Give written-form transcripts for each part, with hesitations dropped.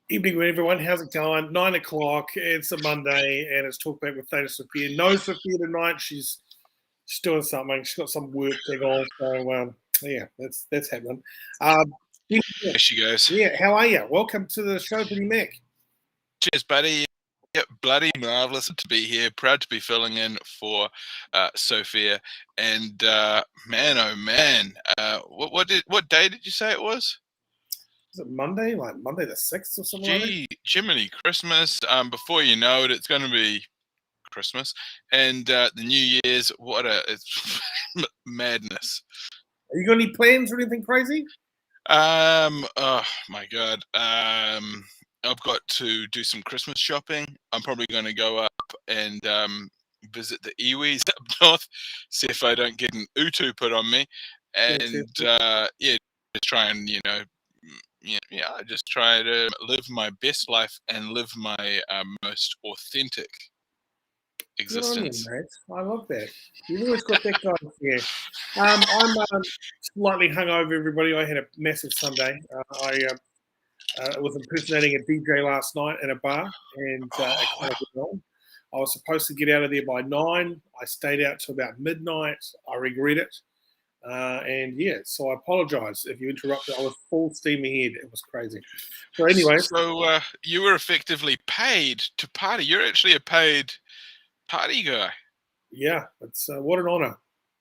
Evening, everyone. How's it going? 9 o'clock. It's a Monday, and it's Talkback with Thane and Sophia. No Sophia tonight. She's doing something. She's got some work thing on. So, yeah, that's happening. There she goes. Yeah, how are you? Welcome to the show, Billy Mack. Cheers, buddy. Yeah, bloody marvelous to be here. Proud to be filling in for Sophia. And man, oh man, what day did you say it was? Is it Monday? Like Monday the 6th or something like that? Jiminy Christmas. Before you know it, it's going to be Christmas. And the New Year's, it's madness. Are you got any plans or anything crazy? Oh my God. I've got to do some Christmas shopping. I'm probably going to go up and visit the iwis up north, see if I don't get an utu put on me, and just try and just try to live my best life and live my most authentic existence. Good on you, mate. I love that. You've always got that guy here. I'm slightly hungover, everybody. I had a massive Sunday. I was impersonating a DJ last night in a bar, and I was supposed to get out of there by 9. I stayed out till about midnight. I regret it. So I apologise if you interrupted. I was full steam ahead. It was crazy. So anyway. So you were effectively paid to party. You're actually a paid party guy. Yeah, it's what an honour.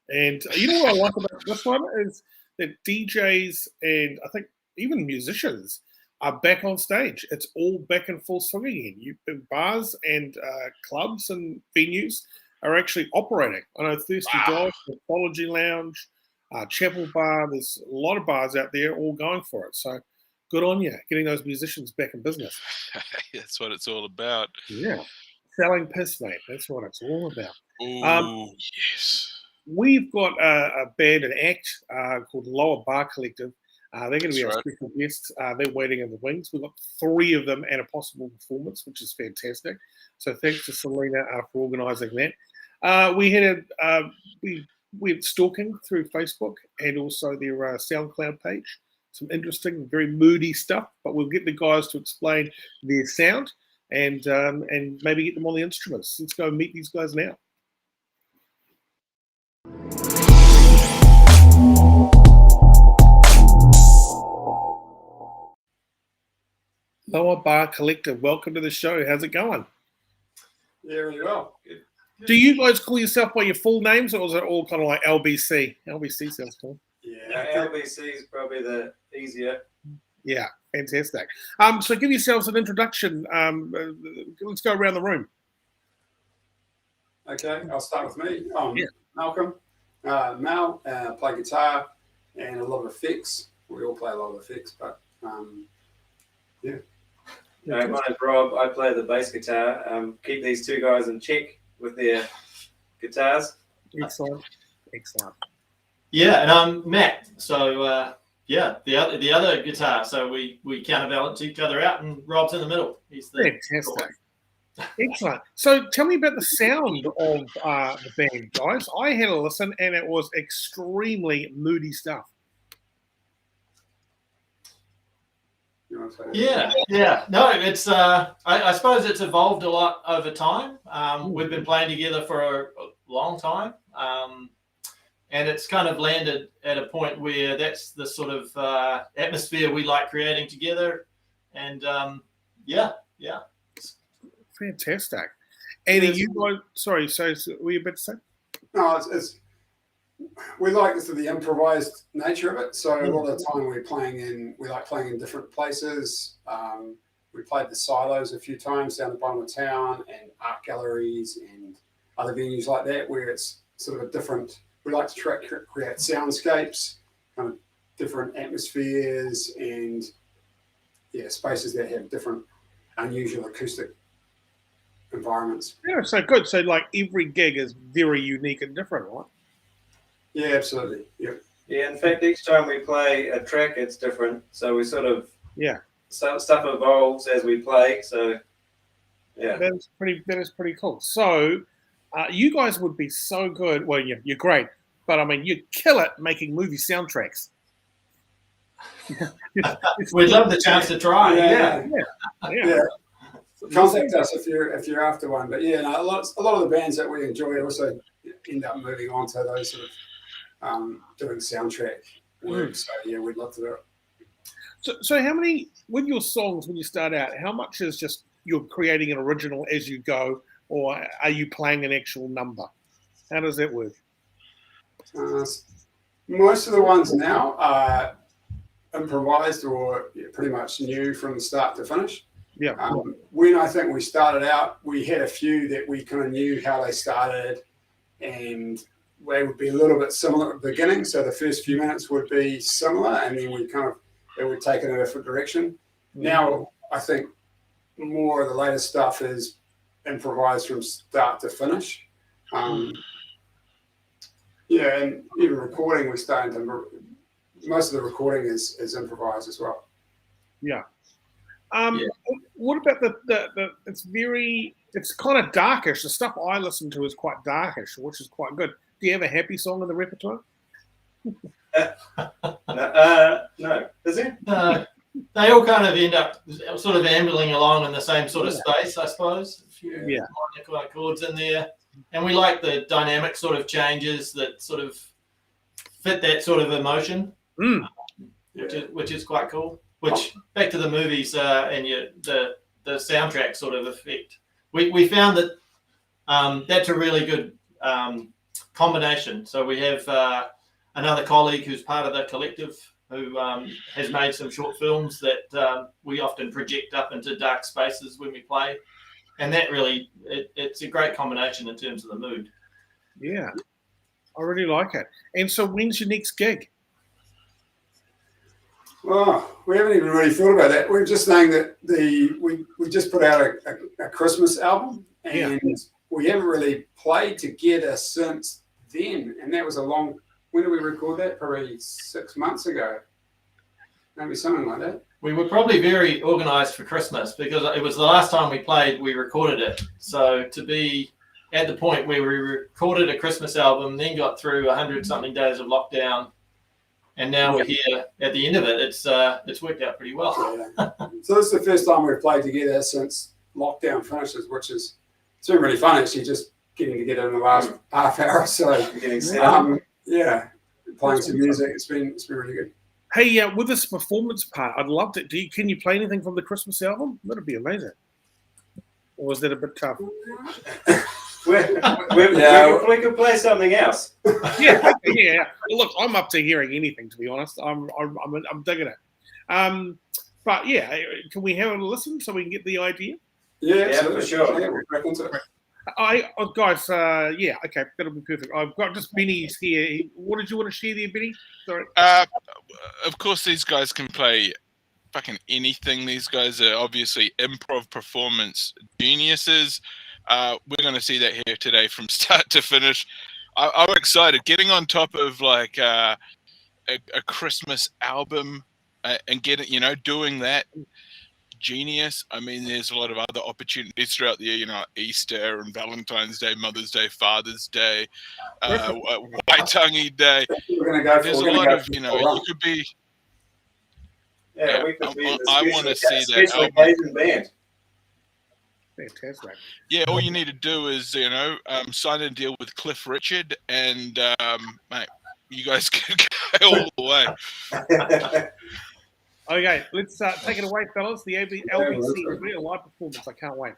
And you know what I like about this one is that DJs and I think even musicians are back on stage. It's all back in full swing again. Bars and clubs and venues are actually operating. I know Thirsty Dog, Mythology Lounge, Chapel Bar. There's a lot of bars out there all going for it. So good on you, getting those musicians back in business. That's what it's all about. Yeah. Selling piss, mate. That's what it's all about. Oh, yes. We've got a band, an act called Lower Bar Collective. They're going to be our special guests. They're waiting in the wings. We've got 3 of them and a possible performance, which is fantastic. So thanks to Selena for organising that. We went stalking through Facebook and also their SoundCloud page. Some interesting, very moody stuff, but we'll get the guys to explain their sound and maybe get them on the instruments. Let's go meet these guys now. Lower Bar Collective, welcome to the show. How's it going? Yeah, really well. Good. Do you guys call yourself by your full names, or is it all kind of like LBC? LBC sounds cool. Yeah, LBC is probably the easier. Yeah, fantastic. So give yourselves an introduction. Let's go around the room. Okay, I'll start with me. Malcolm. Mal, play guitar and a lot of effects. We all play a lot of effects, but yeah. My name's Rob. I play the bass guitar. Keep these 2 guys in check with their guitars. Excellent. Yeah, and I'm Mack. So the other guitar. So we counterbalance each other out, and Rob's in the middle. He's the fantastic. Excellent. So tell me about the sound of the band, guys. I had a listen, and it was extremely moody stuff. Yeah. No, it's I suppose it's evolved a lot over time. We've been playing together for a long time, and it's kind of landed at a point where that's the sort of atmosphere we like creating together. And yeah. Fantastic. And you guys, sorry, so were you about to say? No, we like the improvised nature of it. So a lot of the time we like playing in different places. We played the silos a few times down the bottom of town and art galleries and other venues like that, where it's sort of a different, we like to create soundscapes, kind of different atmospheres and spaces that have different unusual acoustic environments. Yeah, so good. So like every gig is very unique and different, right? Yeah, absolutely. Yeah, in fact, each time we play a track, it's different. So we sort of stuff evolves as we play. So yeah, that is pretty cool. So you guys would be so good. Well, you're great, but I mean, you kill it making movie soundtracks. We'd love the chance to try. Yeah. Contact us if you're after one. But yeah, no, a lot of the bands that we enjoy also end up moving on to those sort of doing soundtrack work. So yeah, we'd love to do it. So how many, with your songs when you start out, how much is just you're creating an original as you go, or are you playing an actual number? How does that work? Most of the ones now are improvised or pretty much new from the start to finish. Yeah. When I think we started out, we had a few that we kind of knew how they started, and they would be a little bit similar at the beginning. So the first few minutes would be similar, and then it would take it in a different direction. Now I think more of the latest stuff is improvised from start to finish. Yeah, and even recording, we're starting to. Most of the recording is improvised as well. Yeah. What about the it's kind of darkish. The stuff I listen to is quite darkish, which is quite good. Do you have a happy song in the repertoire? No. Is it? They all kind of end up sort of ambling along in the same sort of space, I suppose. A few minor chords in there. And we like the dynamic sort of changes that sort of fit that sort of emotion, which is quite cool. Which, back to the movies and the soundtrack sort of effect, we found that that's a really good combination. So we have another colleague who's part of the collective who has made some short films that we often project up into dark spaces when we play. And that really, it's a great combination in terms of the mood. Yeah, I really like it. And so when's your next gig? Well, we haven't even really thought about that. We're just saying that we just put out a Christmas album, and we haven't really played together since then. And that was when did we record that? Probably 6 months ago. Maybe something like that. We were probably very organised for Christmas because it was the last time we played, we recorded it. So to be at the point where we recorded a Christmas album, then got through 100-something days of lockdown, and now we're here at the end of it, it's worked out pretty well. So this is the first time we've played together since lockdown finishes, which it's been really fun actually, just getting together in the last half hour or so. Playing some music. It's been really good. Hey, with this performance part, I'd love to. Can you play anything from the Christmas album? That'd be amazing. Or is that a bit tough? We could play something else. Yeah. Look, I'm up to hearing anything. To be honest, I'm digging it. But yeah, can we have a listen so we can get the idea? Yeah, for sure. Yeah, we'll crack into it. Guys, okay, that'll be perfect. I've got just Benny's here. What did you want to share there, Benny? Sorry. Of course, these guys can play fucking anything. These guys are obviously improv performance geniuses. We're going to see that here today from start to finish. I'm excited. Getting on top of like a Christmas album and doing that. Genius. I mean, there's a lot of other opportunities throughout the year, Easter and Valentine's Day, Mother's Day, Father's Day, Waitangi Day. There's a lot of, you could be. Yeah, we could be I want to see that album. Band. Fantastic. Yeah, all you need to do is, sign a deal with Cliff Richard, and mate, you guys can go all the way. Okay, let's take it away, fellas. The LBC real live performance. I can't wait.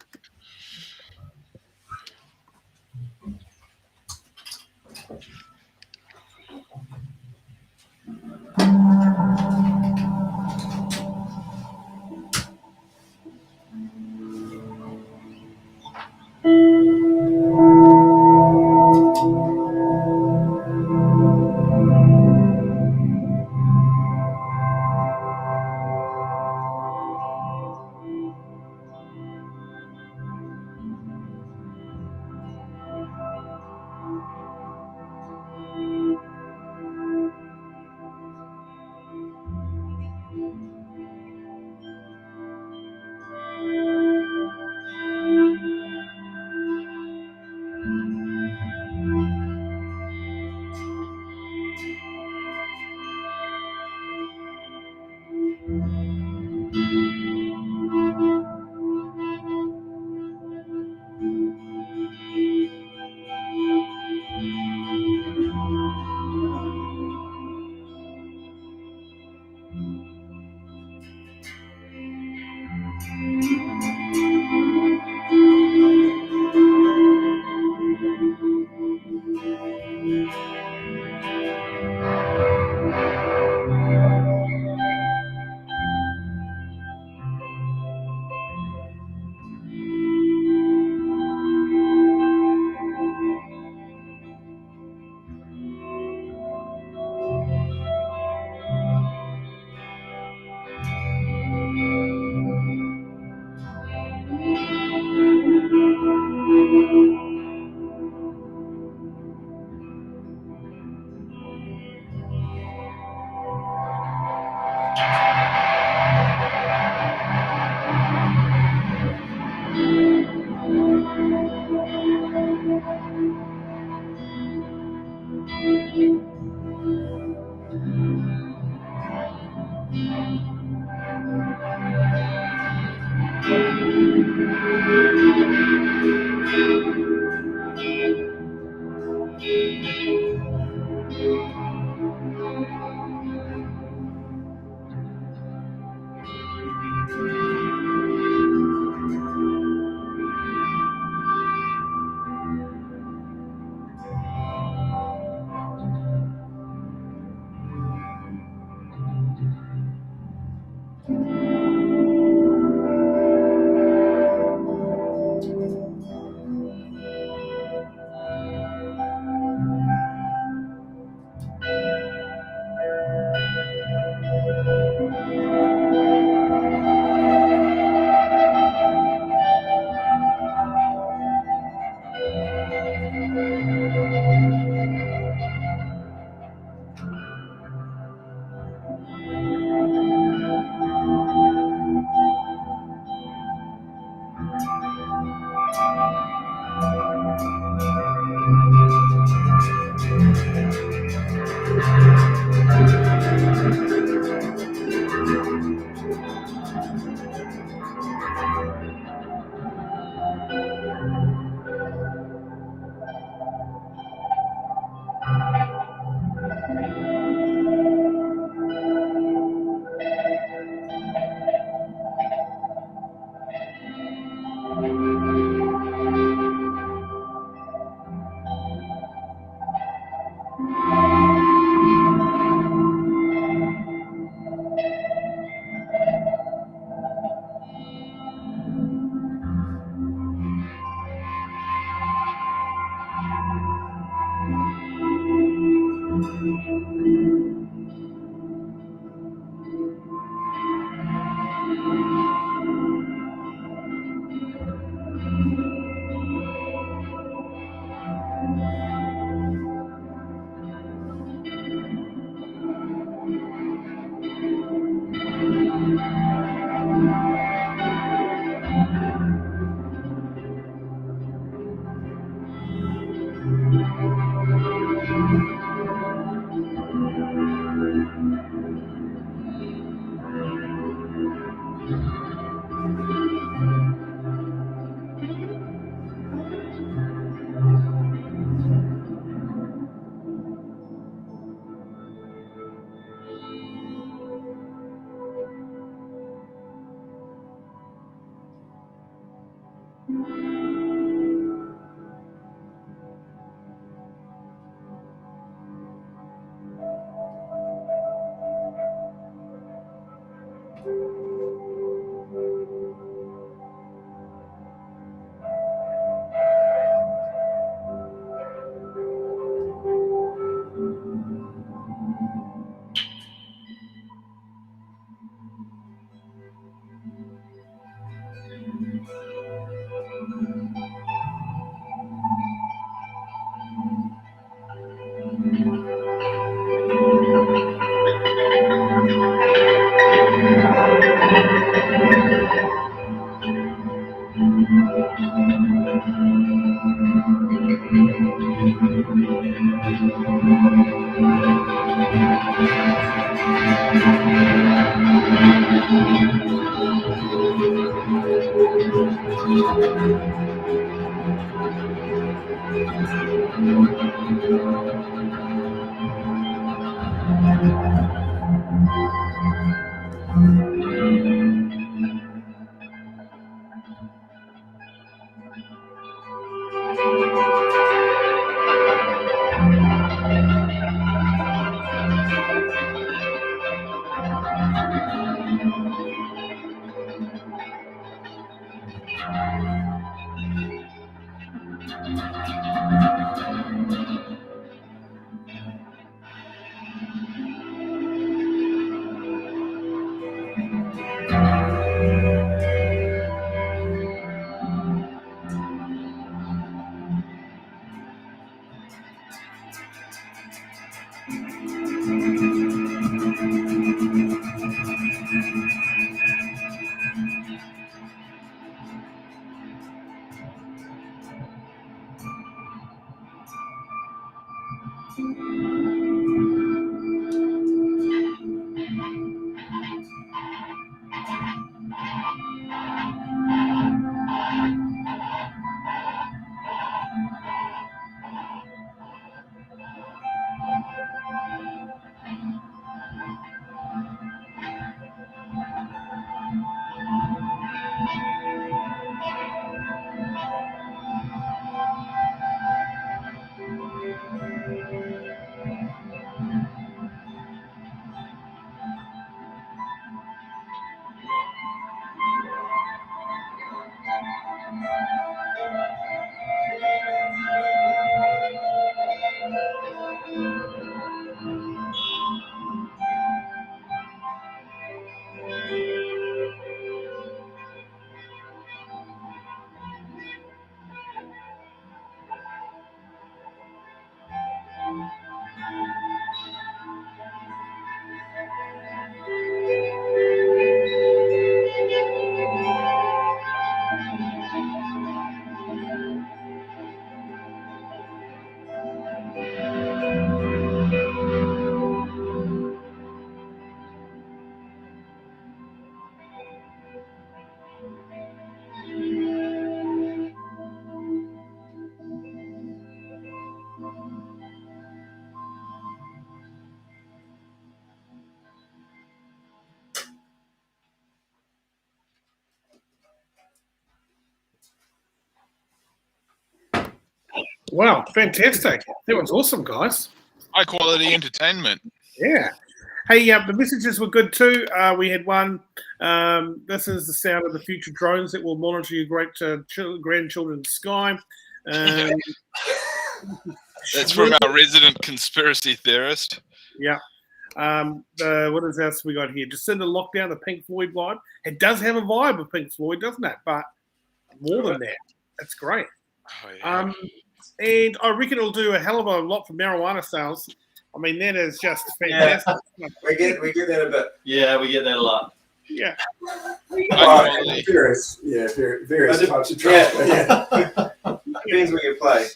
Wow, fantastic! That was awesome, guys. High quality entertainment. Yeah. Hey, the messages were good too. We had one. This is the sound of the future drones that will monitor your great grandchildren's sky. That's from our resident conspiracy theorist. Yeah. What else we got here? Jacinda Lockdown, the Pink Floyd vibe. It does have a vibe of Pink Floyd, doesn't it? But more than that, that's great. Oh, yeah. And I reckon it'll do a hell of a lot for marijuana sales. I mean, that is just fantastic. Yeah. We get that a bit. Yeah, we get that a lot. Yeah. Various types of traffic. Yeah. Depends where you play.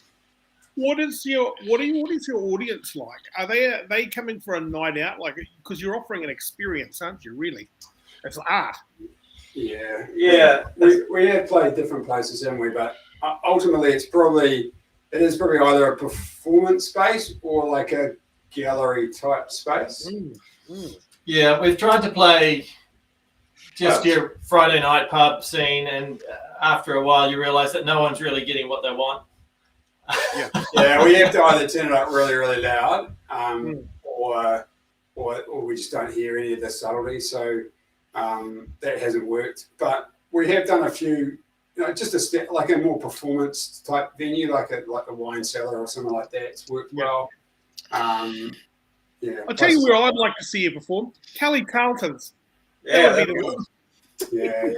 What is your audience like? Are they coming for a night out? Like, because you're offering an experience, aren't you? Really, it's art. Yeah. We have played different places, haven't we? But ultimately, it is probably either a performance space or like a gallery type space. Yeah, we've tried to play just your Friday night pub scene, and after a while, you realise that no one's really getting what they want. Yeah, we have to either turn it up really, really loud, or we just don't hear any of the subtlety. So that hasn't worked. But we have done a few, just like a more performance type venue, like a wine cellar or something like that. It's worked well. I'll tell you where I'd like to see you perform. Kelly Carlton's. Yeah, that would be the one. Yeah.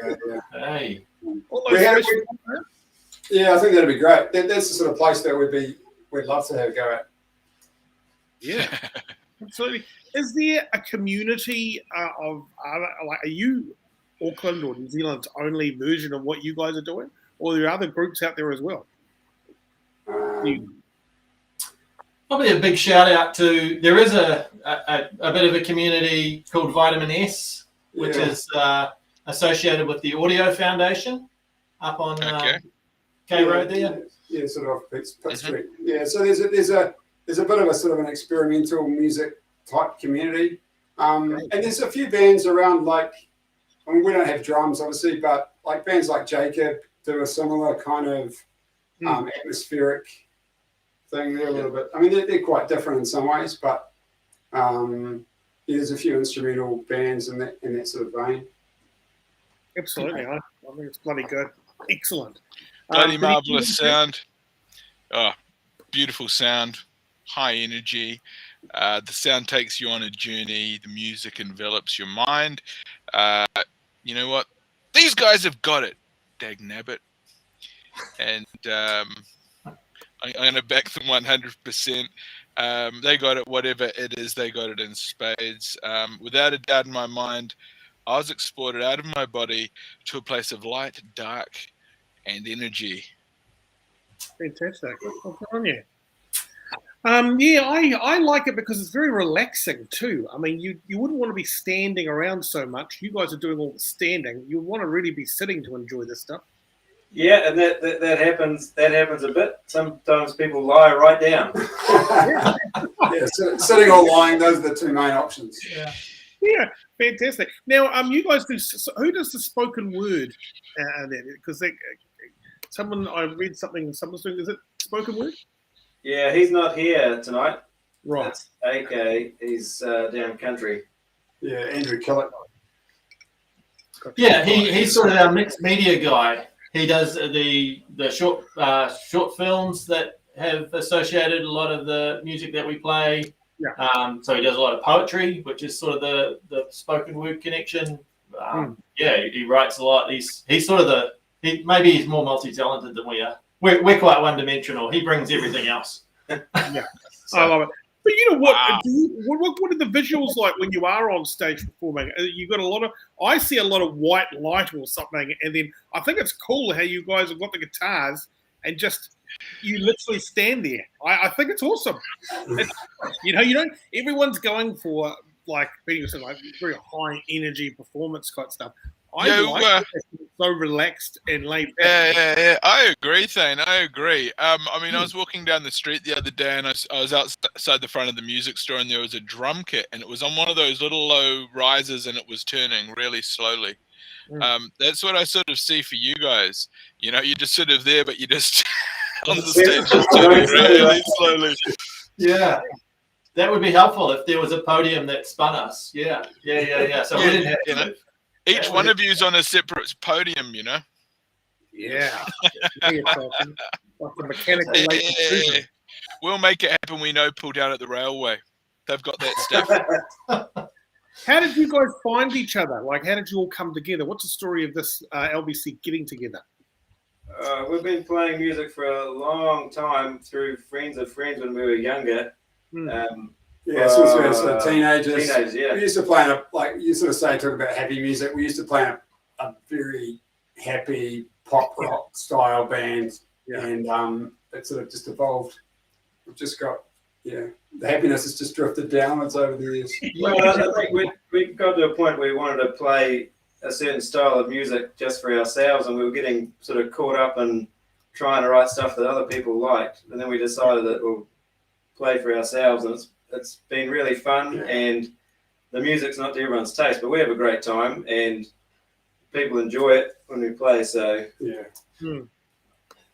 Hey. Yeah, I think that'd be great. That's the sort of place that we'd love to have a go at. Yeah, absolutely. Is there a community of are you Auckland or New Zealand's only version of what you guys are doing, or are there other groups out there as well? Probably a big shout out to there is a bit of a community called Vitamin S, which is associated with the Audio Foundation up on K Road there. Yeah, sort of off Pitt Street. Yeah, so there's a bit of a sort of an experimental music type community, and there's a few bands around. We don't have drums obviously, but like bands like Jacob do a similar kind of atmospheric thing there a little bit. I mean, they're quite different in some ways, but there's a few instrumental bands in that sort of vein. Absolutely, I think it's bloody good. Excellent. Bloody marvelous sound. Oh, beautiful sound. High energy. The sound takes you on a journey. The music envelops your mind. You know what? These guys have got it. Dag nabbit. And I'm going to back them 100%. They got it, whatever it is. They got it in spades. Without a doubt in my mind, I was exported out of my body to a place of light, dark, and energy. Fantastic. Well, good on you. I like it because it's very relaxing too. I mean, you wouldn't want to be standing around so much. You guys are doing all the standing. You want to really be sitting to enjoy this stuff. Yeah, and that happens. That happens a bit. Sometimes people lie right down. Sitting or lying. Those are the two main options. Yeah, fantastic. Now, you guys do. Who does the spoken word? Because I read something. Someone's doing. Is it spoken word? Yeah, he's not here tonight. Right. That's AK. He's down country. Yeah, Andrew Killick. Yeah, he's sort of our mixed media guy. He does the short films that have associated a lot of the music that we play. Yeah. So he does a lot of poetry, which is sort of the spoken word connection. Yeah, he writes a lot. He's sort of maybe he's more multi-talented than we are. We're quite one-dimensional. He brings everything else. Yeah, I love it. But you know what? Wow. What are the visuals like when you are on stage performing? You got I see a lot of white light or something, and then I think it's cool how you guys have got the guitars and just you literally stand there. I think it's awesome. Everyone's going for like being like very high energy performance type stuff. I like it. So relaxed and laid back. Yeah. I agree, Thane. I agree. I mean, I was walking down the street the other day, and I was outside the front of the music store, and there was a drum kit, and it was on one of those little low risers, and it was turning really slowly. That's what I sort of see for you guys. You're just sort of there, but you just on the stage, just turning really slowly. Yeah. That would be helpful if there was a podium that spun us. Yeah. So we didn't have to move. Each one of you's on a separate podium, you know? Yeah. Like the mechanical late We'll make it happen. We know pull down at the railway. They've got that stuff. How did you guys find each other? Like, how did you all come together? What's the story of this LBC getting together? We've been playing music for a long time through friends of friends when we were younger. Since we were sort of teenagers. We used to play like you sort of say, talk about happy music. We used to play a very happy pop rock style band, and it sort of just evolved. We've just got the happiness has just drifted downwards over the years. Well, I think we got to a point where we wanted to play a certain style of music just for ourselves, and we were getting sort of caught up in trying to write stuff that other people liked, and then we decided that we'll play for ourselves, and it's been really fun, and the music's not to everyone's taste, but we have a great time, and people enjoy it when we play, so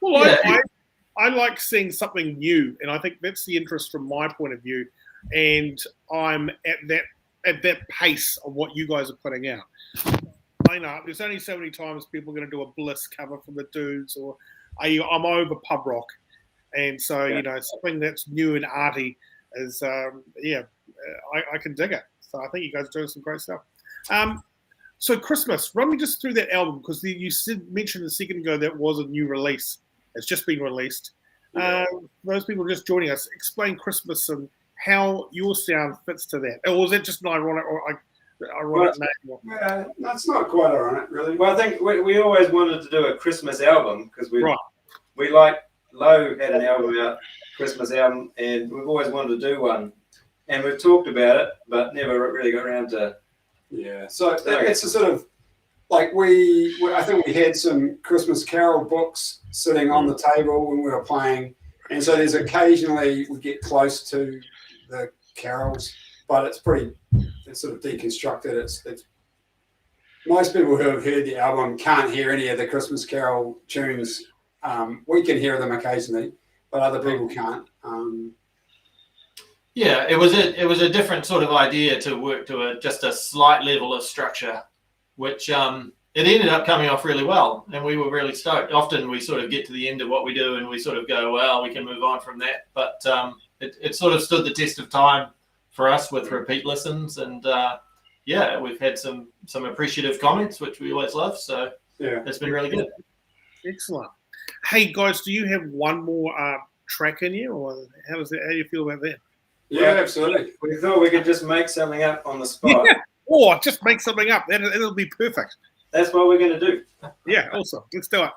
Well, I like seeing something new, and I think that's the interest from my point of view, and I'm at that pace of what you guys are putting out. I know there's only so many times people are going to do a Bliss cover from the Dudes, or I'm over pub rock, and so something that's new and arty is I can dig it. So I think you guys are doing some great stuff. So Christmas, run me just through that album, because you mentioned a second ago that was a new release. It's just been released. Those people just joining us, explain Christmas and how your sound fits to that. Or was that just an ironic name? Yeah, that's not quite ironic, really. Well, I think we always wanted to do a Christmas album because we like Lowe had an album out, Christmas album, and we've always wanted to do one. And we've talked about it, but never really got around to. Yeah, so it's a sort of like I think we had some Christmas Carol books sitting on the table when we were playing, and so there's occasionally we get close to the carols, but it's sort of deconstructed. It's most people who have heard the album can't hear any of the Christmas Carol tunes. We can hear them occasionally, but other people can't. It was a different sort of idea to work to just a slight level of structure, which it ended up coming off really well, and we were really stoked. Often we sort of get to the end of what we do and we sort of go, well, we can move on from that. But it sort of stood the test of time for us with repeat listens, and we've had some appreciative comments, which we always love. So it's been really good. Excellent. Hey guys, do you have one more track in you, or how do you feel about that? Yeah, absolutely. We thought we could just make something up on the spot. Yeah. Or just make something up. It'll be perfect. That's what we're going to do. Yeah, awesome. Let's do it.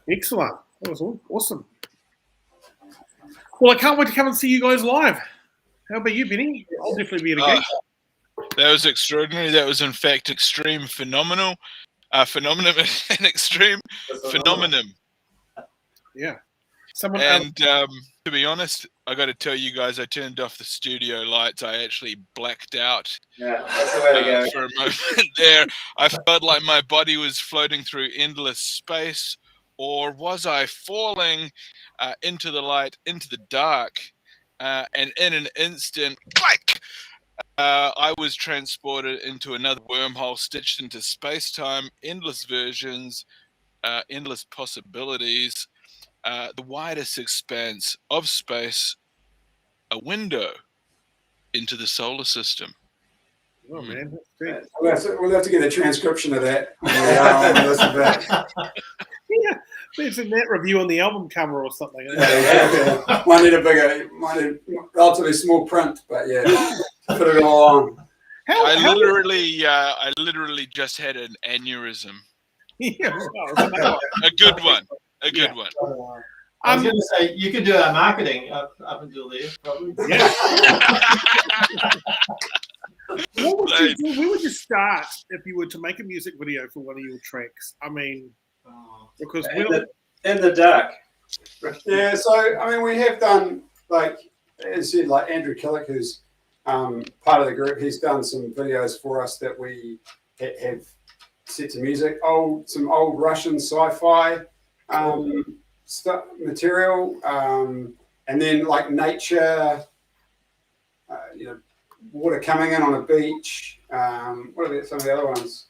Excellent. That was awesome. Well, I can't wait to come and see you guys live. How about you, Benny? I'll definitely be at a gig. That was extraordinary. That was, in fact, extreme phenomenal. Phenomenon and extreme phenomenon. Yeah. To be honest, I got to tell you guys, I turned off the studio lights. I actually blacked out. Yeah, that's the way to go. For a moment there. I felt like my body was floating through endless space, or was I falling into the light, into the dark, and in an instant, like, I was transported into another wormhole, stitched into space-time, endless versions, endless possibilities, the widest expanse of space, a window into the solar system. Oh, man. That's great. We'll have to get a transcription of that. Yeah. There's a net review on the album cover or something. Might need a relatively small print, but yeah, put it all on. I literally just had an aneurysm. Yeah, well, A good one. A good one. I was going to say you could do our marketing up until there, probably. Yeah. What would you do? Where would you start if you were to make a music video for one of your tracks? I mean, because in the dark. Yeah, so I mean, we have done, like as you said, like Andrew Killick, who's part of the group. He's done some videos for us that we have set to music. Some old Russian sci-fi material, and then like nature, water coming in on a beach. What are some of the other ones?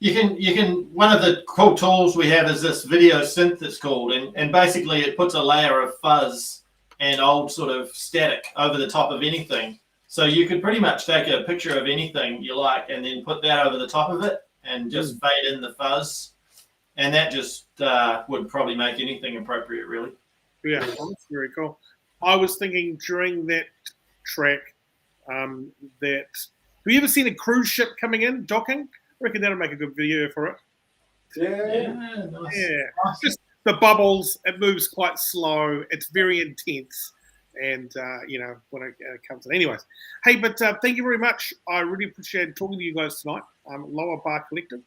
You can one of the cool tools we have is this video synth, it's called, and basically it puts a layer of fuzz and old sort of static over the top of anything. So you could pretty much take a picture of anything you like and then put that over the top of it and just fade in the fuzz. And that just would probably make anything appropriate, really. Yeah, that's very cool. I was thinking during that track that, have you ever seen a cruise ship coming in, docking? I reckon that'll make a good video for it. Yeah. Nice. Yeah. Just the bubbles, it moves quite slow. It's very intense. And, when it comes in. Anyways, hey, but thank you very much. I really appreciate talking to you guys tonight. Lower Bar Collective,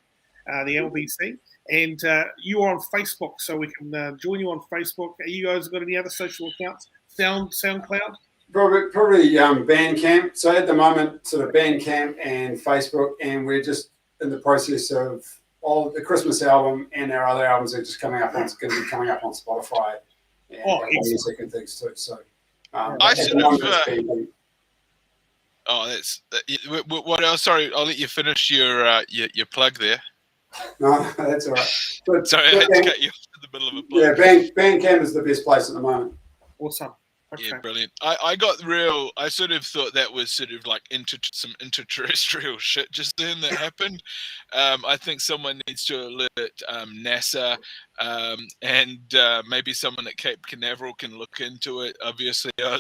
the LBC. And you are on Facebook, so we can join you on Facebook. You guys got any other social accounts? SoundCloud? Probably Bandcamp. So at the moment, sort of Bandcamp and Facebook, and we're just in the process of all the Christmas album and our other albums are just coming up. It's going to be coming up on Spotify and music and things too. So what else? Sorry, I'll let you finish your plug there. No, that's all right. But, sorry, I had to cut you off in the middle of a plug. Yeah, Bandcamp is the best place at the moment. Awesome. Okay. Yeah, brilliant. I sort of thought that was sort of like some interterrestrial shit just then that happened. I think someone needs to alert NASA and maybe someone at Cape Canaveral can look into it. Obviously, I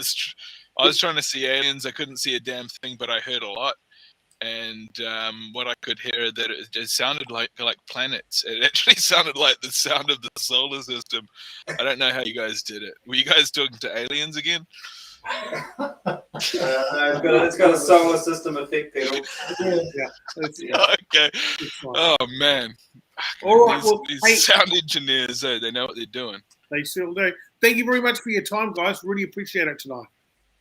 was trying to see aliens. I couldn't see a damn thing, but I heard a lot. And what I could hear, that it sounded like planets. It actually sounded like the sound of the solar system. I don't know how you guys did it. Were you guys talking to aliens again? It's got a solar system effect pedal. Yeah. Okay. Oh man. All right. These sound engineers, they know what they're doing. They still do. Thank you very much for your time, guys. Really appreciate it tonight.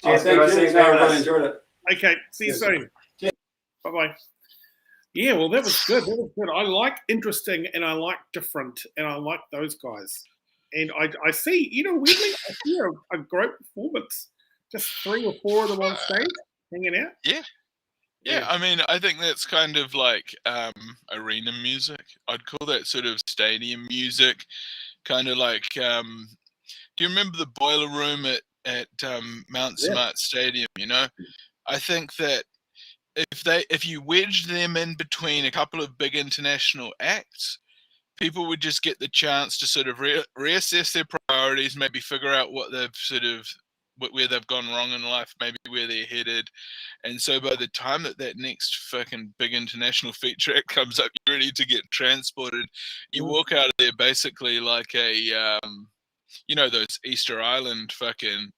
Thank you. Everybody enjoyed it. Okay. See you soon. Bye-bye. Yeah, well, that was good. I like interesting and I like different and I like those guys. And I see, weirdly, I see a great performance. Just 3 or 4 of them on stage hanging out. Yeah. I mean, I think that's kind of like arena music. I'd call that sort of stadium music. Kind of like, do you remember the boiler room at Mount Smart Stadium, I think that if you wedged them in between a couple of big international acts, people would just get the chance to sort of reassess their priorities, maybe figure out what they've where they've gone wrong in life, maybe where they're headed. And so by the time that next fucking big international feature act comes up, you're ready to get transported. You walk out of there basically like a, those Easter Island fucking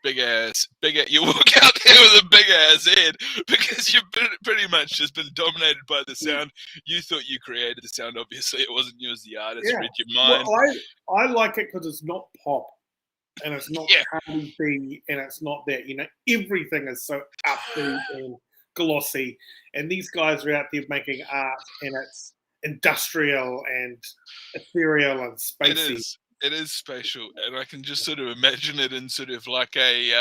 you walk out there with a big ass head because you've pretty much just been dominated by the sound. You thought you created the sound. Obviously, it wasn't you as the artist. Read your mind. Well, I like it because it's not pop and it's not R&B and it's not that. Everything is so upbeat and glossy. And these guys are out there making art and it's industrial and ethereal and spacey. It is spatial, and I can just sort of imagine it in sort of like a,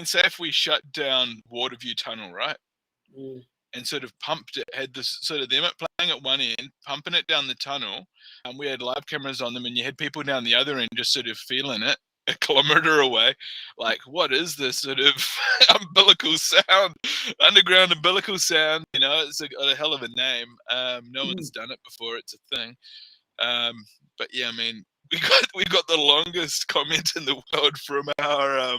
say if we shut down Waterview Tunnel, right? And sort of pumped it, had this sort of them playing at one end, pumping it down the tunnel, and we had live cameras on them, and you had people down the other end just sort of feeling it a kilometer away. Like, what is this sort of umbilical sound, underground umbilical sound? It's a hell of a name. No one's done it before. It's a thing. But yeah, I mean, we got the longest comment in the world from our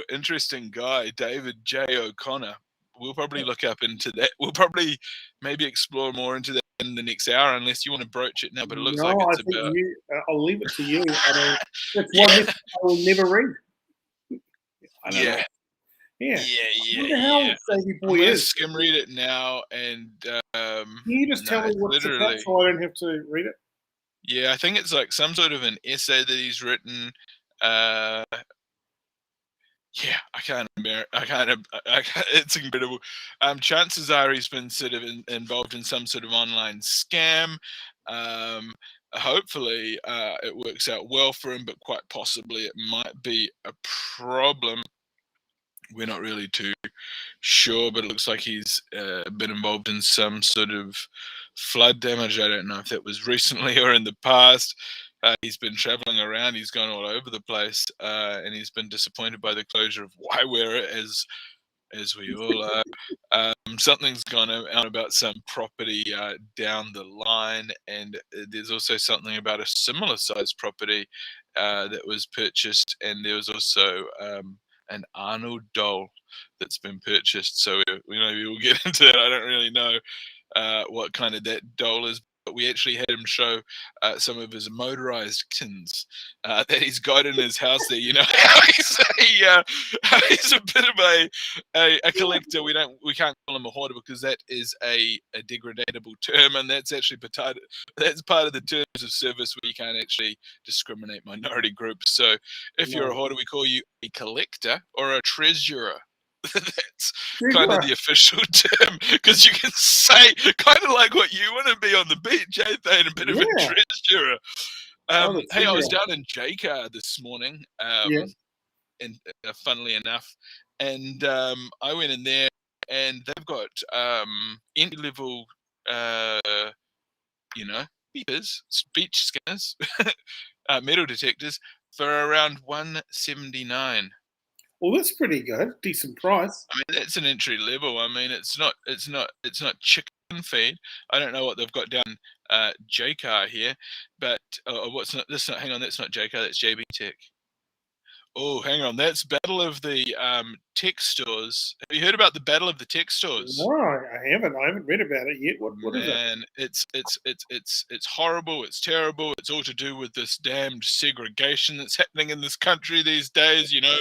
interesting guy, David J. O'Connor. we'll probably look up into that. We'll probably maybe explore more into that in the next hour, unless you want to broach it now. But it looks like it's about. I'll leave it to you. I mean, it's one I will never read. I don't know. Yeah. Who the hell Savvy Boy I'm gonna is? skim read it now, and Can you just tell me what's about so I don't have to read it? Yeah, I think it's like some sort of an essay that he's written. Yeah, I can't. It's incredible. Chances are he's been sort of involved in some sort of online scam. Hopefully, it works out well for him, but quite possibly it might be a problem. We're not really too sure, but it looks like he's been involved in some sort of flood damage. I don't know if that was recently or in the past. He's been traveling around. He's gone all over the place, and he's been disappointed by the closure of Waiwera, as we all are. Something's gone out about some property down the line, and there's also something about a similar sized property that was purchased, and there was also an Arnold doll that's been purchased. So maybe we'll get into that. I don't really know what kind of that doll is, but we actually had him show some of his motorized kittens that he's got in his house there. You know how he's a bit of a collector. We can't call him a hoarder because that is a degradable term, and that's actually that's part of the terms of service where you can't actually discriminate minority groups. So if you're a hoarder, we call you a collector or a treasurer. That's kind of the official term, because you can say kind of like what you want to be on the beach, Thane, a bit of a treasurer. Hey, I was down in JCar this morning, and funnily enough, and I went in there, and they've got entry level, beepers, beach scanners, metal detectors for around $179. Well, that's pretty good, decent price. I mean, that's an entry level. I mean, it's not chicken feed. I don't know what they've got down JCar here, but hang on, that's not JCar, that's JB Tech. Oh, hang on, that's Battle of the Tech Stores. Have you heard about the Battle of the Tech Stores? No, I haven't. I haven't read about it yet. What is it? And it's horrible. It's terrible. It's all to do with this damned segregation that's happening in this country these days. You know,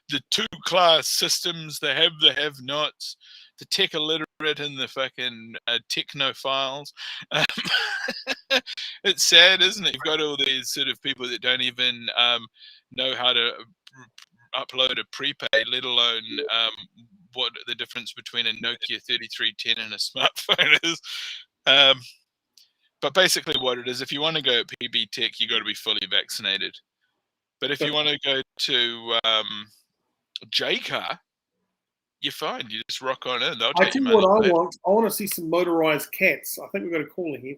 the two-class systems. The have-nots, the tech illiterate, and the fucking technophiles. It's sad, isn't it? You've got all these sort of people that don't even know how to upload a prepaid, let alone what the difference between a Nokia 3310 and a smartphone is. But basically what it is, if you want to go at PB Tech, you got to be fully vaccinated. But if you want to go to JCar, you're fine. You just rock on in. I think what I want. I want to see some motorized cats. I think we've got a caller here.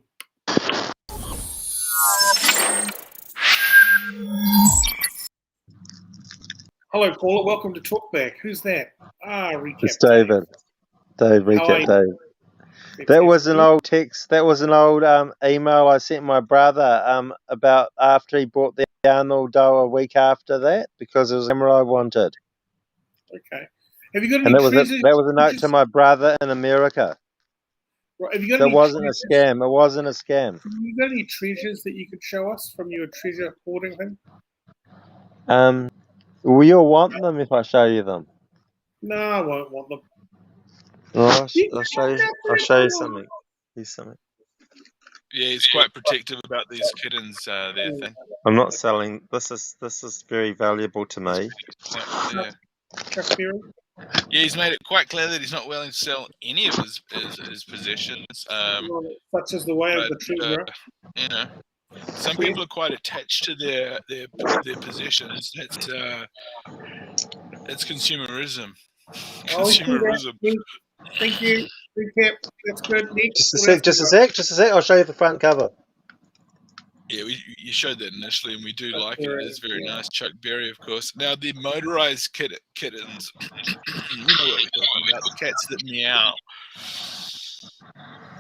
Hello, caller. Welcome to Talkback. Who's that? Recap. It's David. Dave. That was an old text. That was an old email I sent my brother about after he bought the Arnold doll a week after that, because it was the camera I wanted. Okay. Have you got any treasures? That was a note to my brother in America. Right. Have you got that any wasn't treasures? a scam. It wasn't a scam. Have you got any treasures that you could show us from your treasure hoarding thing? Will you want them if I show you them? No, I won't want them. I'll show you something. Here's something. Yeah, he's quite protective about these kittens there, Thane. I'm not selling. This is very valuable to me. Yeah. Yeah, he's made it quite clear that he's not willing to sell any of his possessions. Such as the way of the treasure. Some people are quite attached to their possessions. It's consumerism. Consumerism. Thank you. Recap. That's good. Just a sec. I'll show you the front cover. Yeah, you showed that initially, and we do like it. It is very nice. Chuck Berry, of course. Now, the motorized kittens, you know what we're talking about, the cats that meow.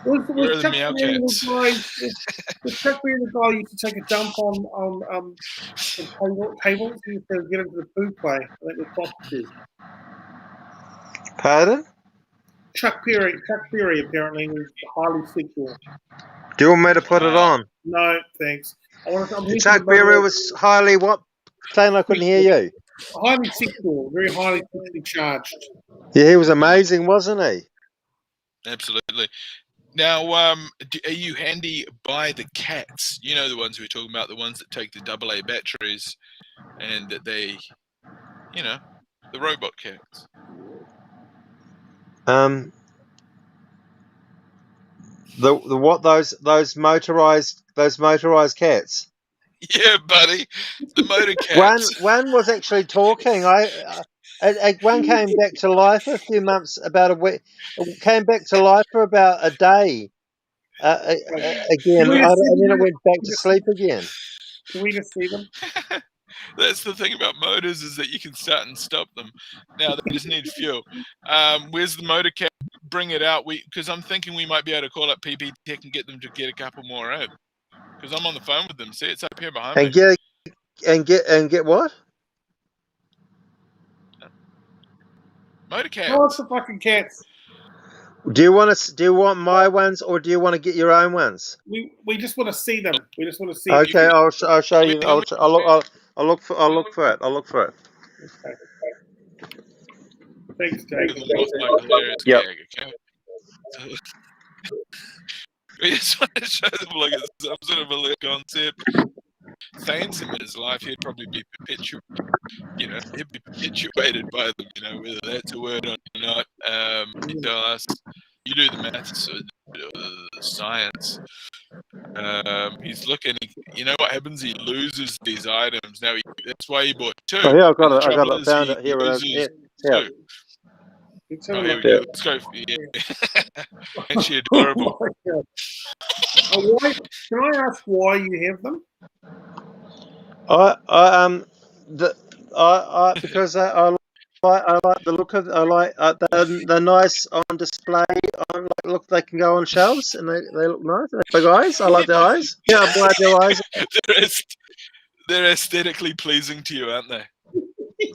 Where are the meow cats? Was Chuck Berry the guy used to take a dump on tables? He used to get into the poo play. That was prostitutes. Pardon? Chuck Berry apparently was highly sexual. Do you want me to put it on? No, thanks. I'm Chuck Berry was highly what? Thane, I couldn't hear you. Highly sexual, very highly sexually charged. Yeah, he was amazing, wasn't he? Absolutely. Now, are you handy by the cats? You know, the ones we were talking about, the ones that take the AA batteries and that they, you know, the robot cats. Those motorized cats. Yeah, buddy, the motor cats. One was actually talking. One came back to life a few months, about a week. Came back to life for about a day. Again, and then it went back to sleep again. Can we just see them? That's the thing about motors, is that you can start and stop them. Now they just need fuel. Where's the motor cat? Bring it out. Because I'm thinking we might be able to call up PP Tech and get them to get a couple more out. Because I'm on the phone with them. See, it's up here behind me. Get what? Motor cats. Oh, it's the fucking cats. Do you want my ones, or do you want to get your own ones? We just want to see them. We just want to see. Okay, I'll show you. I'll look for it. Okay. Thanks, Jake. Yep. We just want to show them like it's some sort of a little concept. Thane's in his life, he'd probably be perpetuated by them, you know, whether that's a word or not. You tell us, you do the maths, the science. He's looking, you know what happens? He loses these items. Now, that's why he bought two. Oh, yeah, I got it. Found it. Here it is. Yeah. Oh, here we go. Let's go. Yeah. Actually adorable. Can I ask why you have them? Because I like the look of. They're nice on display. Look, they can go on shelves and they look nice. They're big eyes. I like their eyes. Yeah, I like their eyes. They're aesthetically pleasing to you, aren't they?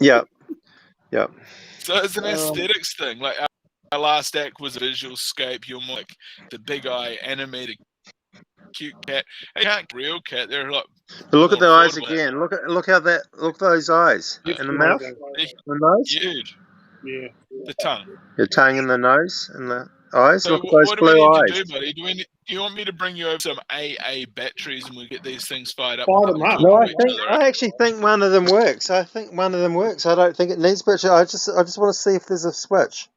Yeah. So it's an aesthetics thing. Like our last act was a visual scape. You're more like the big eye animated cute cat. Hey, not real cat. They're like. But look at their eyes again. Look at those eyes and the mouth, the nose. Huge. Yeah. The tongue. The tongue and the nose and the eyes. So look at those what blue do we need eyes. to do, buddy? Do you want me to bring you over some AA batteries and we'll get these things fired up? Fire them up. No, I actually think one of them works. I don't think it needs switch. I just want to see if there's a switch.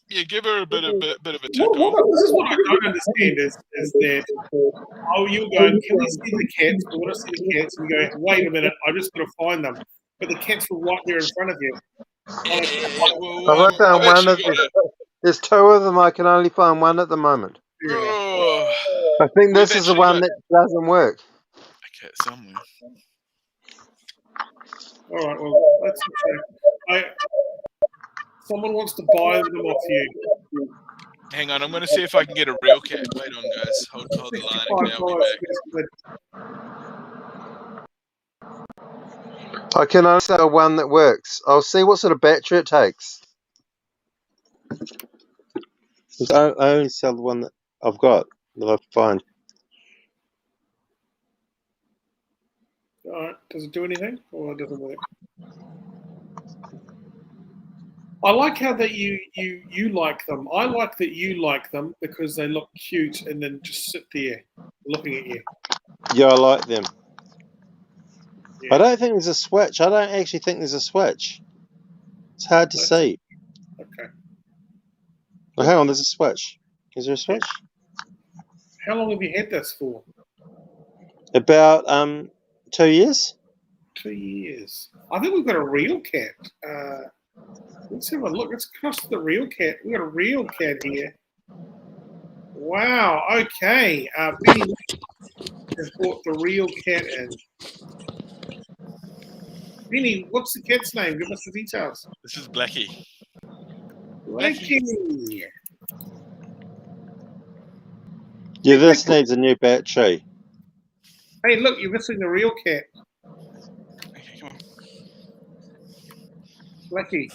Yeah, give her a bit of a tickle. This is what I don't understand is that you go, can we see the cats? We want to see the cats, and you go, wait a minute, I just got to find them. But the cats were right there in front of you. There's two of them. I can only find one at the moment. Oh, I think this is the one that doesn't work. Okay, somewhere. All right, well, that's okay. Someone wants to buy them off you. Hang on, I'm going to see if I can get a real cat. Wait on, guys. Hold the line. Okay, I'll be back. I can only sell one that works. I'll see what sort of battery it takes. I only sell the one that I've got, that I find. All right, does it do anything, or it doesn't work? I like how that you like them. I like that you like them because they look cute and then just sit there looking at you. Yeah, I like them. Yeah. I don't think there's a switch. I don't actually think there's a switch. It's hard to see. Okay. Well, hang on, there's a switch. Is there a switch? How long have you had this for? About 2 years. 2 years. I think we've got a real cat. Let's have a look. Let's cross the real cat. We've got a real cat here. Wow. Okay. Benny has brought the real cat in. Benny, what's the cat's name? Give us the details. This is Blackie. Blackie. Yeah, this needs a new battery. Hey, look, you're missing the real cat. Okay, come on. Blackie.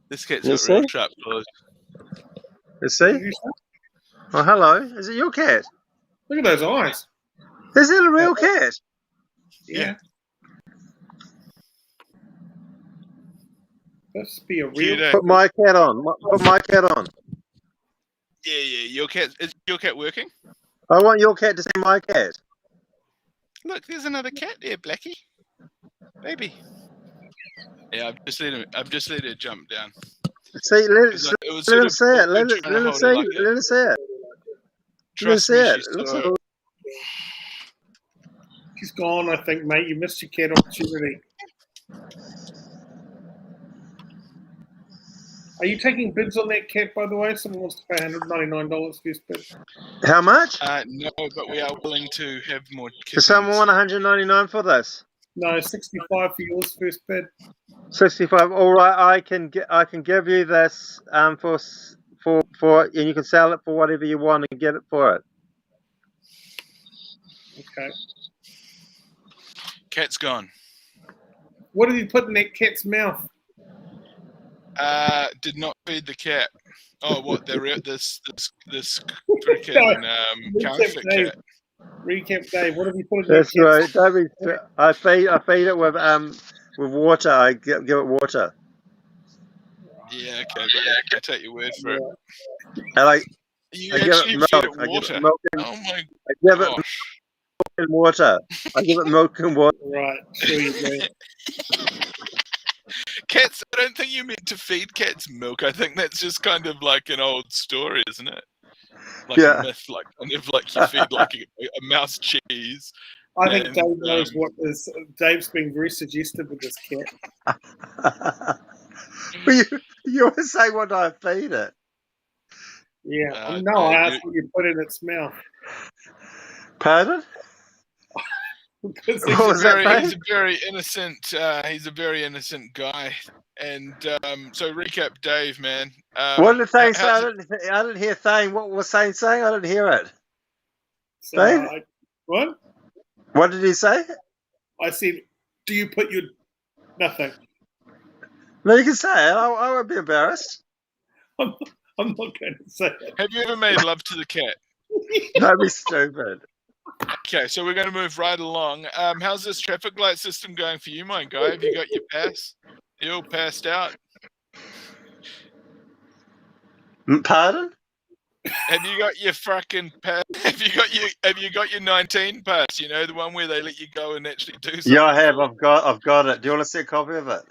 This cat's got real sharp claws. Is he? Oh, hello. Is it your cat? Look at those eyes. Is it a real cat? Yeah. Must be a real. Cute, Put my cat on. Put my cat on. Yeah. Your cat is your cat working? I want your cat to see my cat. Look, there's another cat there, Blackie. Baby. Yeah, I've just let her jump down. See, let him see it. Let him see it. Let him see it. Trust me, she's She's gone, I think, mate. You missed your cat opportunity. Are you taking bids on that cat, by the way? Someone wants to pay $199 for his bid. How much? No, but we are willing to have more kittens. Does someone want 199 for this? No, 65 for yours first bid. 65. All right, I can give you this for and you can sell it for whatever you want and get it for it. Okay. Cat's gone. What did he put in that cat's mouth? Did not feed the cat. Oh, what? This freaking counterfeit cat. Recap, Dave. What have you put in That's that right. I feed it with water. I give it water. Yeah, okay, buddy. I take your word for it. I give it milk. I give it milk and, oh my I give it milk and water. I give it milk and water. Right. Sure you do. Cats, I don't think you meant to feed cats milk. I think that's just kind of like an old story, isn't it? Like a myth, like kind of like you feed like a mouse cheese. I think Dave knows what is. Dave's being very suggestive with this cat. You always say what I feed it. Yeah. I asked what you put in its mouth. Pardon? He's a very innocent. He's a very innocent guy. And so recap, Dave, man. What did Thane say? I didn't hear Thane. What was Thane saying? I didn't hear it. Thane? What? What did he say? I said, do you put your... Nothing. No, you can say it. I won't be embarrassed. I'm not going to say it. Have you ever made love to the cat? Don't be stupid. Okay, so we're going to move right along. How's this traffic light system going for you, my guy? Have you got your pass? You all passed out? Pardon? Have you got your fucking pass? Have you got your 19 pass? You know, the one where they let you go and actually do something. Yeah, I have. I've got it. Do you want to see a copy of it?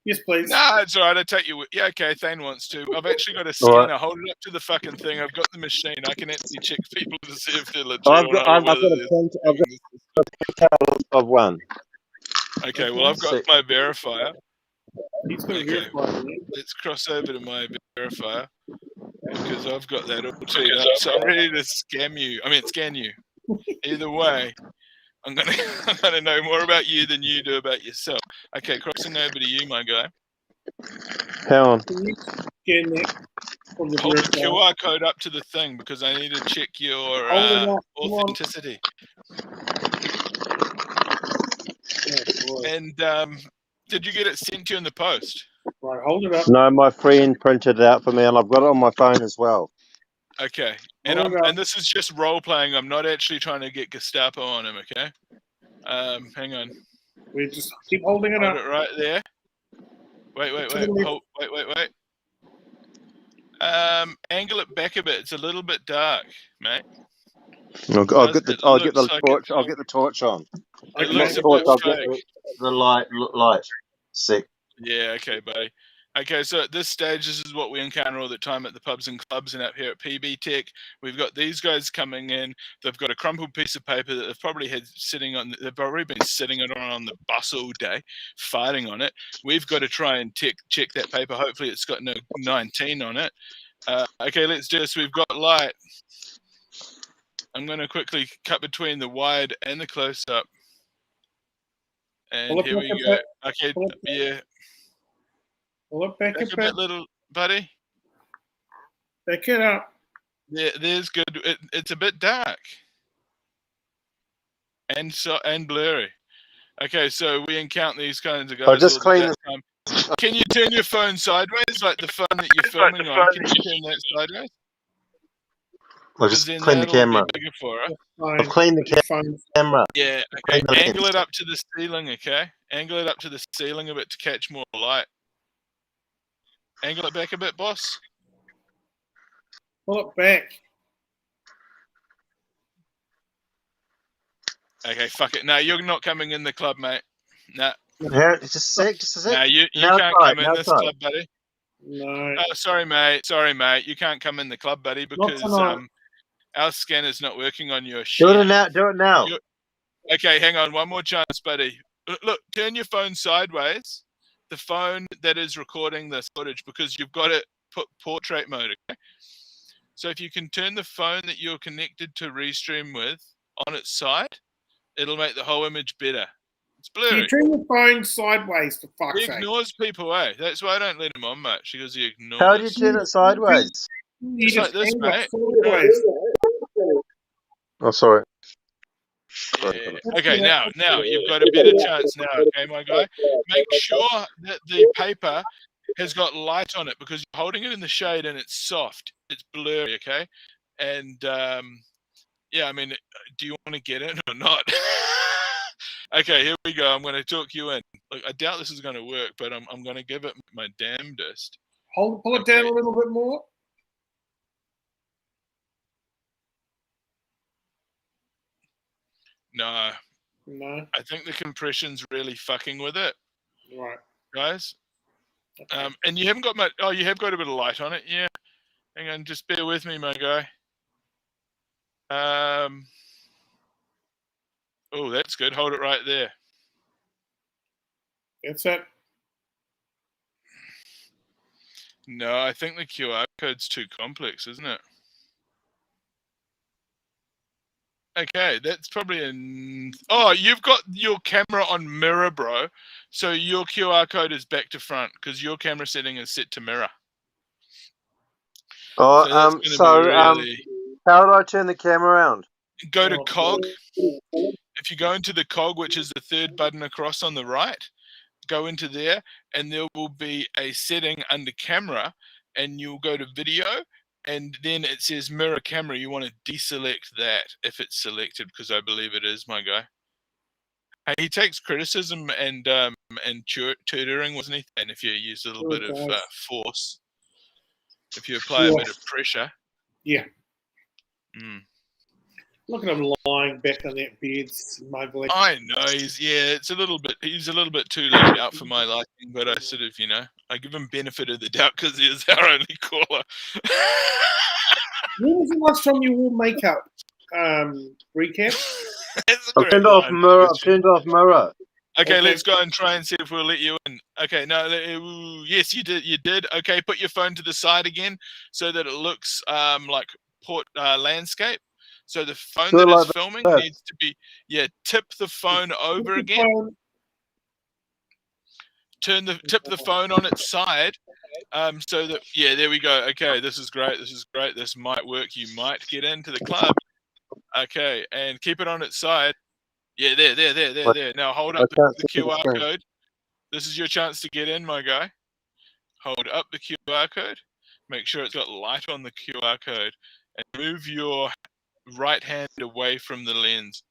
Yes, please. No, it's all right. I'll take you. Yeah, okay. Thane wants to. I've actually got a scanner. Right. Hold it up to the fucking thing. I've got the machine. I can actually check people to see if they're legit. I've got a print of one. Okay, well, I've got my verifier. He's got a verifier. Let's cross over to my verifier because I've got that all teed up. So I'm ready to scan you. Either way. I'm gonna know more about you than you do about yourself. Okay, crossing over to you, my guy. Hang on. Hold the QR code up to the thing because I need to check your authenticity. And did you get it sent to you in the post? Right, hold it up. No, my friend printed it out for me, and I've got it on my phone as well. Okay, and this is just role playing. I'm not actually trying to get Gestapo on him. Okay, hang on. We just keep holding it up. Hold it right there. Wait. Angle it back a bit. It's a little bit dark, mate. I'll get the torch on. It looks a bit fake. The light. Sick. Yeah. Okay, buddy. Okay, so at this stage, this is what we encounter all the time at the pubs and clubs and up here at PB Tech. We've got these guys coming in. They've got a crumpled piece of paper that they've probably been sitting on the bus all day, fighting on it. We've got to try and check that paper. Hopefully it's got no 19 on it. Okay, let's do this. We've got light. I'm going to quickly cut between the wide and the close-up. And here we go. Okay, yeah. Look back a bit, little buddy. Back it up. Yeah, there's good. It's a bit dark and blurry. Okay, so we encounter these kinds of guys. I'll just clean Can you turn your phone sideways, like the phone that you're filming on? Can you turn that sideways? Or Because just then clean the that'll camera. be bigger for her. I've cleaned the camera. Yeah, Clean okay. the Angle lens. it up to the ceiling, okay? Angle it up to the ceiling a bit to catch more light. Angle it back a bit, boss. Pull it back. Okay, fuck it. No, you're not coming in the club, mate. No, Yeah, just a sec. no, you Now can't try, come in now this try. club, buddy. No. Oh, sorry, mate. Sorry, mate. You can't come in the club, buddy, because tonight. our scanner's not working on your Do shit. it now. Do it now. Okay, hang on. One more chance, buddy. Look, turn your phone sideways. The phone that is recording this footage, because you've got it put portrait mode, okay? So if you can turn the phone that you're connected to Restream with on its side, it'll make the whole image better. It's Can blurry. you turn your phone sideways, for fuck's He sake? ignores people, eh? That's why I don't let him on much, because he ignores How do you us. turn it sideways? You Just like this, angle it mate. sideways. Oh, sorry. Yeah. Okay, now you've got a better chance now, okay, my guy? Make sure that the paper has got light on it, because you're holding it in the shade and it's soft. It's blurry, okay? And yeah, I mean, do you want to get in or not? Okay, here we go. I'm going to talk you in. Look, I doubt this is going to work, but I'm going to give it my damnedest. Pull it down a little bit more. No, No. I think the compression's really fucking with it, Right. guys. Okay. And you haven't got much. Oh, you have got a bit of light on it. Yeah. Hang on, just bear with me, my guy. Oh, that's good. Hold it right there. That's it. No, I think the QR code's too complex, isn't it? Okay, that's probably Oh, you've got your camera on mirror, bro. So your QR code is back to front because your camera setting is set to mirror. Oh, Really... how do I turn the camera around? Go to cog. If you go into the cog, which is the third button across on the right, go into there, and there will be a setting under camera, and you'll go to video, and then it says mirror camera. You want to deselect that if it's selected, because I believe it is, my guy. Hey, he takes criticism and tutoring, wasn't he? And if you use a little bit of force, if you apply a bit of pressure. Yeah. Mm. Look at him lying back on that bed, smuggling. I know he's he's a little bit too laid out for my liking, but I sort of, I give him benefit of the doubt because he is our only caller. When was the last time you wore makeup? Recap? I've turned off mirror. Okay, let's go and try and see if we'll let you in. Okay, no, yes, you did. You did. Okay, put your phone to the side again so that it looks like landscape. So the phone that is filming needs to be, tip the phone over again. Tip the phone on its side. So that, there we go. Okay, this is great. This might work. You might get into the club. Okay, and keep it on its side. Yeah, there. Now hold up the QR code. This is your chance to get in, my guy. Hold up the QR code. Make sure it's got light on the QR code. And move your right hand away from the lens.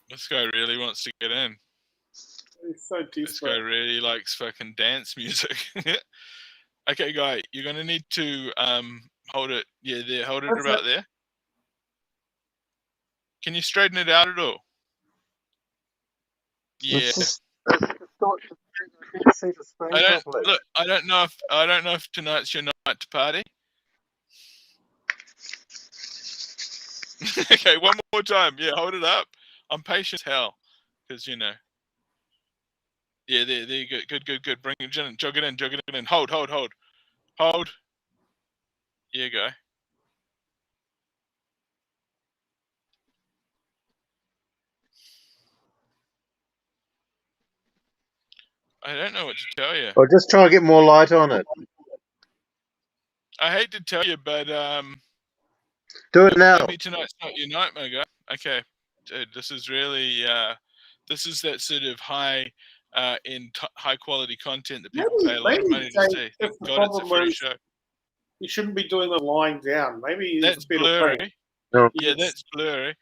This guy really wants to get in. He's so desperate. This guy really likes fucking dance music. Okay, guy, you're gonna need to hold it. Yeah, there. Hold it about there. Can you straighten it out at all? Yeah. I don't know if tonight's your night to party. Okay, one more time. Yeah, hold it up. I'm patient as hell, because Yeah, there you go. Good. Bring it in. Jog it in. Hold. Here you go. I don't know what to tell you. Or just try and get more light on it. I hate to tell you, but do it now. Maybe tonight's not your night, my guy. Okay, dude, this is really this is that sort of high in high quality content that people pay a lot of money to see. Thank God it's a free show. You shouldn't be doing the lying down. Maybe That's blurry. Yeah, that's blurry.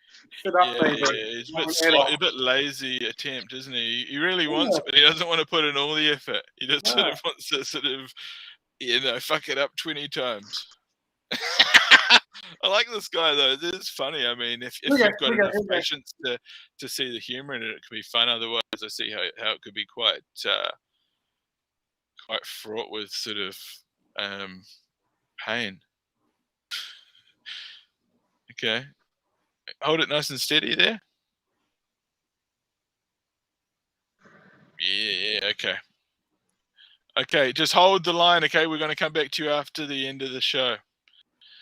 Yeah, it's a bit lazy attempt, isn't he? He really wants it, but he doesn't want to put in all the effort. He just sort of wants to sort of, fuck it up 20 times. I like this guy though. This is funny. I mean, if you've got enough patience to see the humor in it, it can be fun. Otherwise, I see how it could be quite fraught with sort of pain. Okay, hold it nice and steady there. Yeah. Okay, just hold the line. Okay, we're going to come back to you after the end of the show.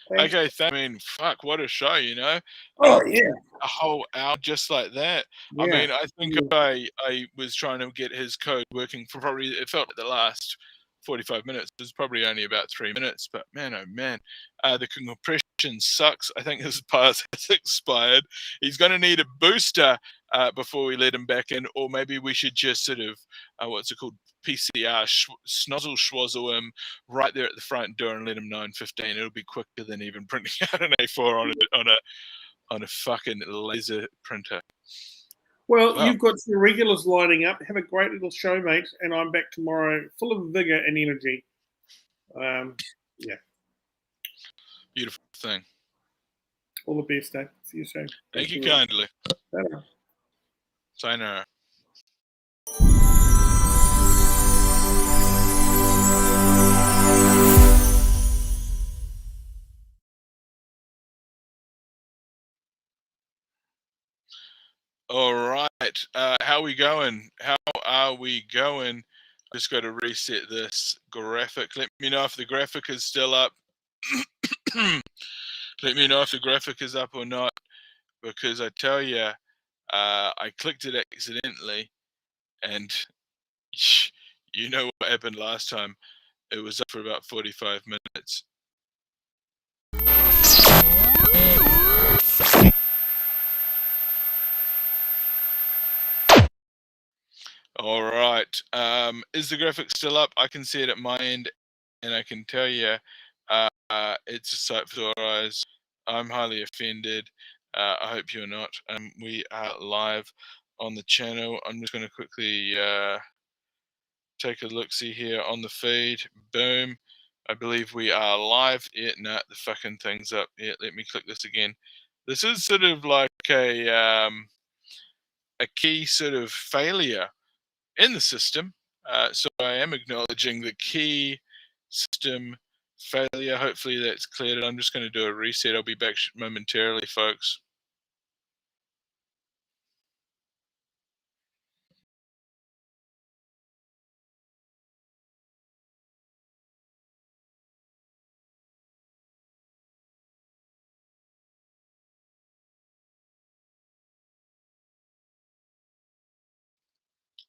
Thanks. Okay, I mean, fuck, what a show, Oh, yeah. A whole hour just like that. Yeah. I mean, I think I was trying to get his code working for probably, it felt like the last 45 minutes. It was probably only about 3 minutes, but man, oh man, the compression sucks. I think his pass has expired. He's going to need a booster before we let him back in, or maybe we should just sort of, what's it called? PCR snozzle schwazzle him right there at the front door and let him know in 15. It'll be quicker than even printing out an A4 on a fucking laser printer. Well, you've got some regulars lining up. Have a great little show, mate. And I'm back tomorrow full of vigor and energy. Yeah. Beautiful thing. All the best, eh? See you soon. Thank you kindly. Bye. Sayonara. All right. How are we going? Just got to reset this graphic. Let me know if the graphic is still up. Let me know if the graphic is up or not, because I tell you, I clicked it accidentally, and you know what happened last time. It was up for about 45 minutes. All right. Is the graphic still up? I can see it at my end, and I can tell you it's a sight for our eyes. I'm highly offended. I hope you're not. We are live on the channel. I'm just going to quickly take a look-see here on the feed. Boom. I believe we are live. Yeah, no, the fucking thing's up. Yeah, let me click this again. This is sort of like a key sort of failure in the system. So I am acknowledging the key system failure. Hopefully that's cleared. I'm just going to do a reset. I'll be back momentarily, folks.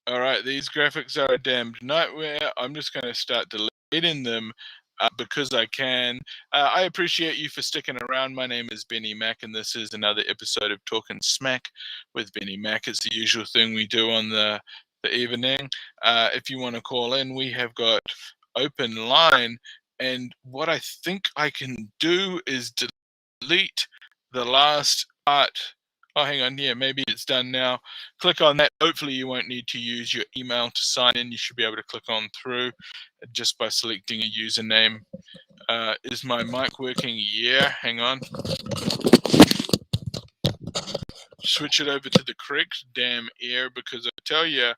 All right, these graphics are a damned nightmare. I'm just going to start deleting them because I can. I appreciate you for sticking around. My name is Benny Mack, and this is another episode of Talking Smack with Benny Mack. It's the usual thing we do on the evening. If you want to call in, we have got open line, and what I think I can do is delete the last part. Oh, hang on. Yeah, maybe it's done now. Click on that. Hopefully you won't need to use your email to sign in. You should be able to click on through just by selecting a username. Is my mic working? Yeah, hang on. Switch it over to the correct damn air, because I tell you,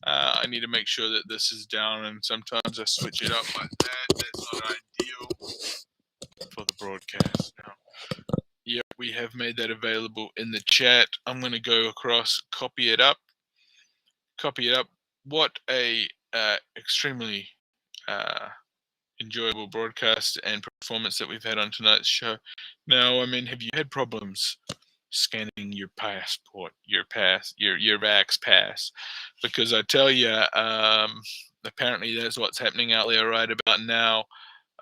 I need to make sure that this is down, and sometimes I switch it up like that. That's not ideal for the broadcast now. Yep, we have made that available in the chat. I'm going to go across, copy it up. What a extremely enjoyable broadcast and performance that we've had on tonight's show. Now, I mean, have you had problems scanning your passport, your Vax pass? Because I tell you, apparently that's what's happening out there right about now.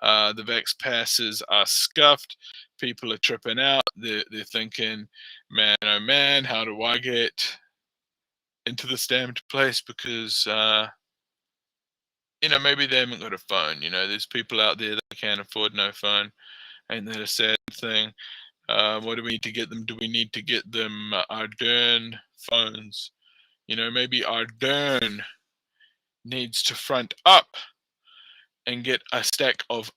The Vax passes are scuffed. People are tripping out. They're thinking, man, oh man, how do I get into this damned place because maybe they haven't got a phone. There's people out there that can't afford no phone. Ain't that a sad thing? What do we need to get them? Do we need to get them Ardern phones? Maybe Ardern needs to front up and get a stack of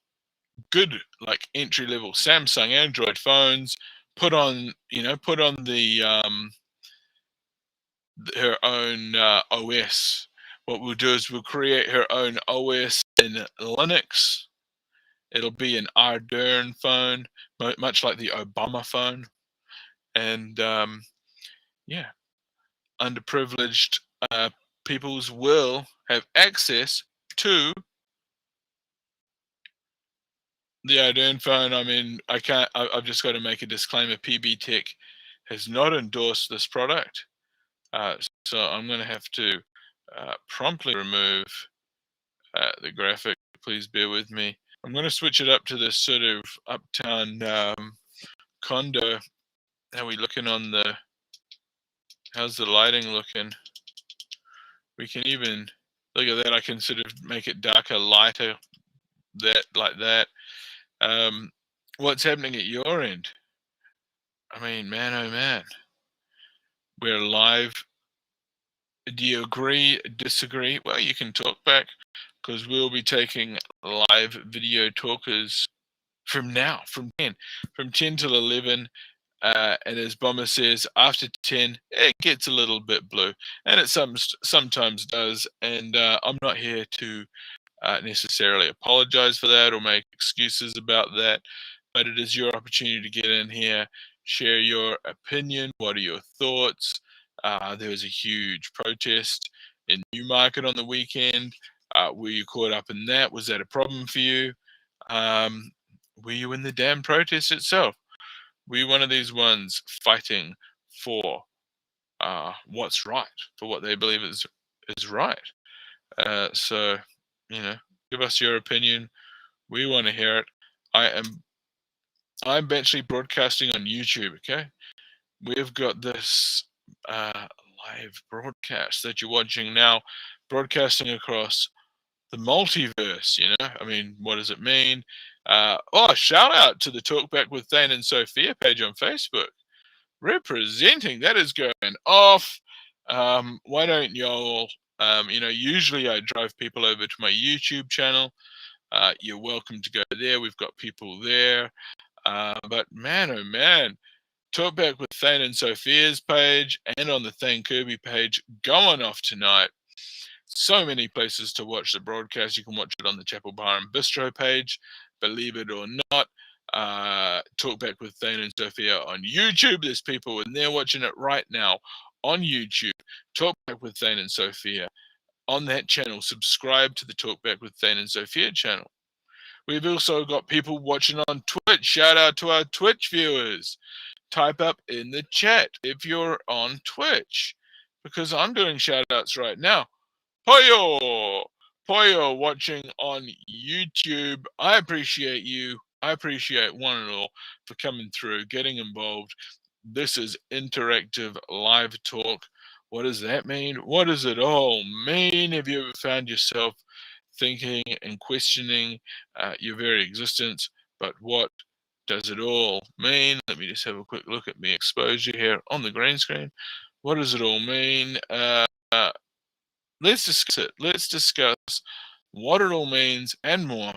good, like, entry-level Samsung Android phones, put on the her own OS. What we'll do is we'll create her own OS in Linux. It'll be an Ardern phone, much like the Obama phone. And underprivileged peoples will have access to the Ardern phone. I mean, I've just got to make a disclaimer. PB Tech has not endorsed this product. So I'm going to have to promptly remove the graphic. Please bear with me. I'm going to switch it up to this sort of uptown condo. How are we looking on how's the lighting looking? We can even, look at that. I can sort of make it darker, lighter, like that. What's happening at your end? I mean, man, oh man. We're live. Do you agree, disagree? Well, you can talk back, because we'll be taking live video talkers from 10 till 11. And as Bomber says, after 10, it gets a little bit blue. And it sometimes does. And I'm not here to necessarily apologize for that or make excuses about that. But it is your opportunity to get in here, share your opinion. What are your thoughts? There was a huge protest in Newmarket on the weekend. Were you caught up in that? Was that a problem for you? Were you in the damn protest itself? Were you one of these ones fighting for what's right, for what they believe is right? So, give us your opinion. We want to hear it. I'm actually broadcasting on YouTube, okay? We've got this live broadcast that you're watching now, broadcasting across the multiverse, I mean, what does it mean? Shout out to the Talkback with Thane and Sophia page on Facebook. Representing, that is going off. Why don't y'all, usually I drive people over to my YouTube channel. You're welcome to go there. We've got people there. But man, oh man, Talkback with Thane and Sophia's page and on the Thane Kirby page going off tonight. So many places to watch the broadcast. You can watch it on the Chapel Bar and Bistro page. Believe it or not, Talkback with Thane and Sophia on YouTube. There's people in there watching it right now on YouTube. Talkback with Thane and Sophia on that channel. Subscribe to the Talkback with Thane and Sophia channel. We've also got people watching on Twitch. Shout out to our Twitch viewers. Type up in the chat if you're on Twitch, because I'm doing shout outs right now. Poyo watching on YouTube. I appreciate you. I appreciate one and all for coming through, getting involved. This is interactive live talk. What does that mean? What does it all mean? Have you ever found yourself thinking and questioning your very existence? But what does it all mean? Let me just have a quick look at my exposure here on the green screen. What does it all mean? Let's discuss it. Let's discuss what it all means and more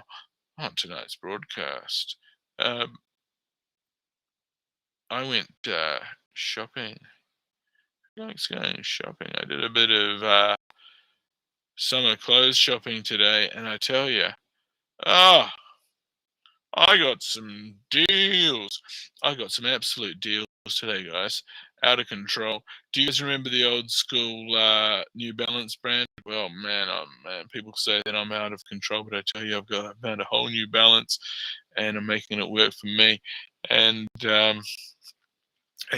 on tonight's broadcast. I went shopping. I likes going shopping. I did a bit of summer clothes shopping today, and I tell you, I got some deals. I got some absolute deals today, guys. Out of control. Do you guys remember the old school New Balance brand? Well, man, people say that I'm out of control, but I tell you, I've found a whole New Balance, and I'm making it work for me. And hey,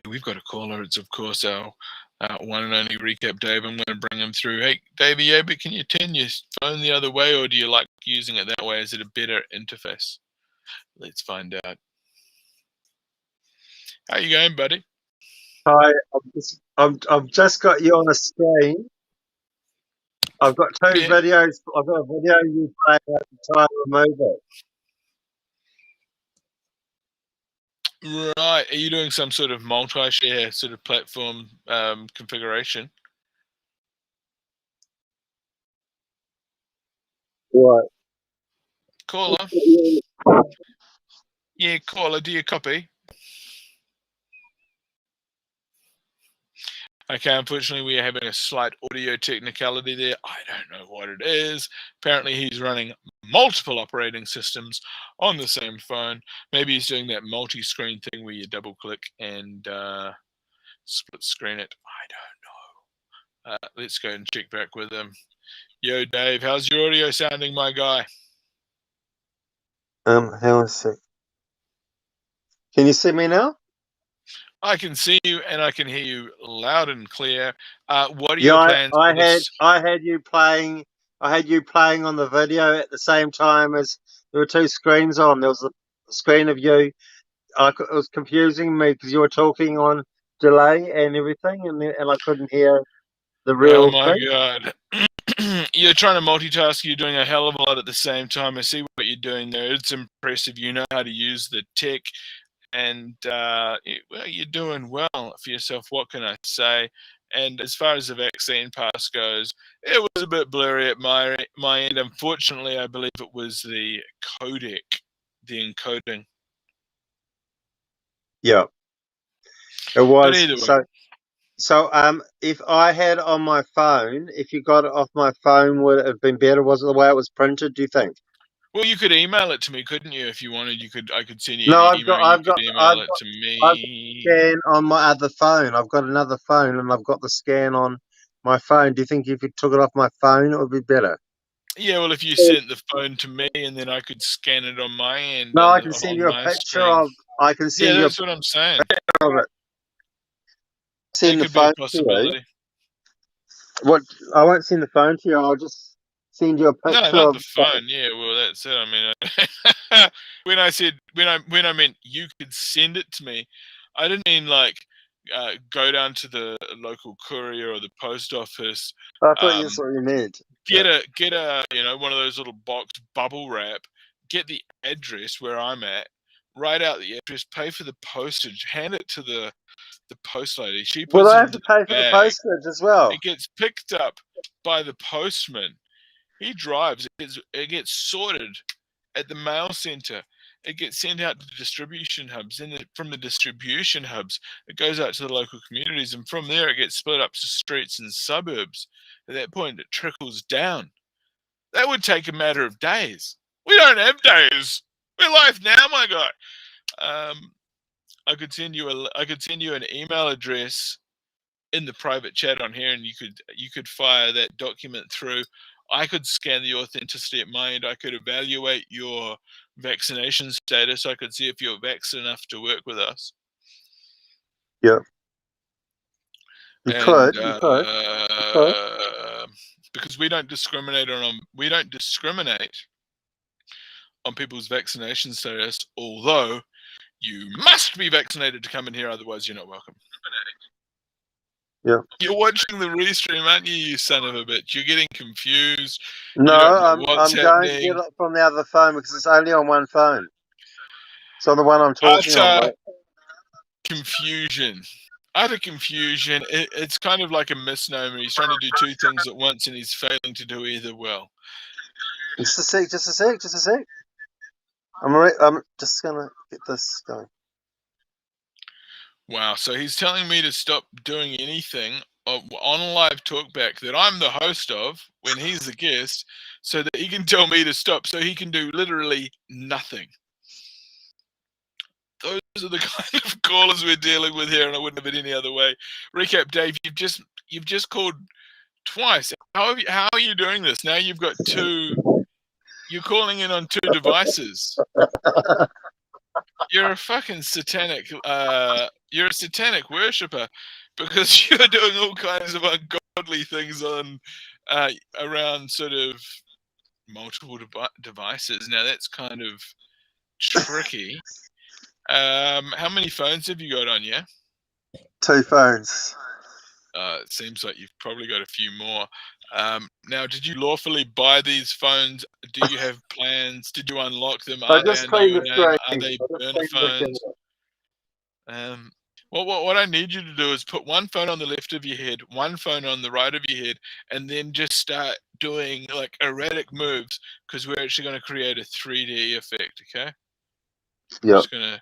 we've got a caller. It's of course our one and only Recap Dave. I'm going to bring him through. Hey, Davey, yeah, but can you turn your phone the other way, or do you like using it that way? Is it a better interface? Let's find out. How you going, buddy? Hi, I've just got you on a screen. I've got two Yeah. videos. I've got a video you playing at the time to remove it. Right. Are you doing some sort of multi-share sort of platform configuration? Right. Caller. Yeah, caller, do you copy? Okay, unfortunately, we are having a slight audio technicality there. I don't know what it is. Apparently, he's running multiple operating systems on the same phone. Maybe he's doing that multi-screen thing where you double-click and split screen it. I don't know. Let's go and check back with him. Yo, Dave, how's your audio sounding, my guy? Hang on a sec. Can you see me now? I can see you and I can hear you loud and clear. What are your plans? I had you playing. I had you playing on the video at the same time as there were two screens on. There was a screen of you. It was confusing me because you were talking on delay and everything, and I couldn't hear the real Oh my thing. God. You're trying to multitask. You're doing a hell of a lot at the same time. I see what you're doing there. It's impressive. You know how to use the tech, and well, you're doing well for yourself. What can I say? And as far as the vaccine pass goes, it was a bit blurry at my end. Unfortunately, I believe it was the codec, the encoding. Yeah, it But was. either way. So, if I had on my phone, if you got it off my phone, would it have been better? Was it the way it was printed? Do you think? Well, you could email it to me, couldn't you? If you wanted, I could send you No, an I've email. got You could email it to me. scan on my other phone. I've got another phone, and I've got the scan on my phone. Do you think if you took it off my phone, it would be better? Yeah, well, if you sent the phone to me, and then I could scan it on my end No, I on can send on you a my picture screen. of. I can Yeah, send you a that's what I'm saying. picture of it. That Send the could be a phone to you. possibility. What? I won't send the phone to you. I'll just send you a No, picture not of. the phone. Yeah, well, that's it. I mean, when I meant you could send it to me, I didn't mean like go down to the local courier or the post office. I thought that's what you meant. Get a one of those little boxed bubble wrap. Get the address where I'm at. Write out the address. Pay for the postage. Hand it to the post lady. She Well, puts I it have into to pay the for the bag. postage as well. It gets picked up by the postman. He drives. It gets sorted at the mail center. It gets sent out to the distribution hubs. From the distribution hubs, it goes out to the local communities, and from there, it gets split up to streets and suburbs. At that point, it trickles down. That would take a matter of days. We don't have days. We're live now, my guy. I could send you an email address in the private chat on here, and you could fire that document through. I could scan the authenticity at my end. I could evaluate your vaccination status. I could see if you're vaccinated enough to work with us. Yeah. You could. Because we don't discriminate on people's vaccination status, although you must be vaccinated to come in here, otherwise you're not welcome. Yeah. You're watching the restream, aren't you, you son of a bitch? You're getting confused. No, you don't know I'm what's going to happening. get it from the other phone because it's only on one phone. So the one I'm talking on. Right? Confusion. Utter confusion. It's kind of like a misnomer. He's trying to do two things at once and he's failing to do either well. Just a sec. I'm just going to get this going. Wow. So he's telling me to stop doing anything on a live talkback that I'm the host of when he's the guest so that he can tell me to stop so he can do literally nothing. Those are the kind of callers we're dealing with here, and I wouldn't have it any other way. Recap, Dave. You've just called twice. How are you doing this? Now you've got two. You're calling in on two devices. You're a fucking satanic. You're a satanic worshipper because you're doing all kinds of ungodly things on around sort of multiple devices. Now that's kind of tricky. How many phones have you got on you? 2 phones. It seems like you've probably got a few more. Now, did you lawfully buy these phones? Do you have plans? Did you unlock them? I Are they just under cleaned your the name? Are screen. they I just burner cleaned the phones? What I need you to do is put one phone on the left of your head, one phone on the right of your head, and then just start doing like erratic moves, because we're actually going to create a 3D effect. Okay? I'm Yep. just gonna.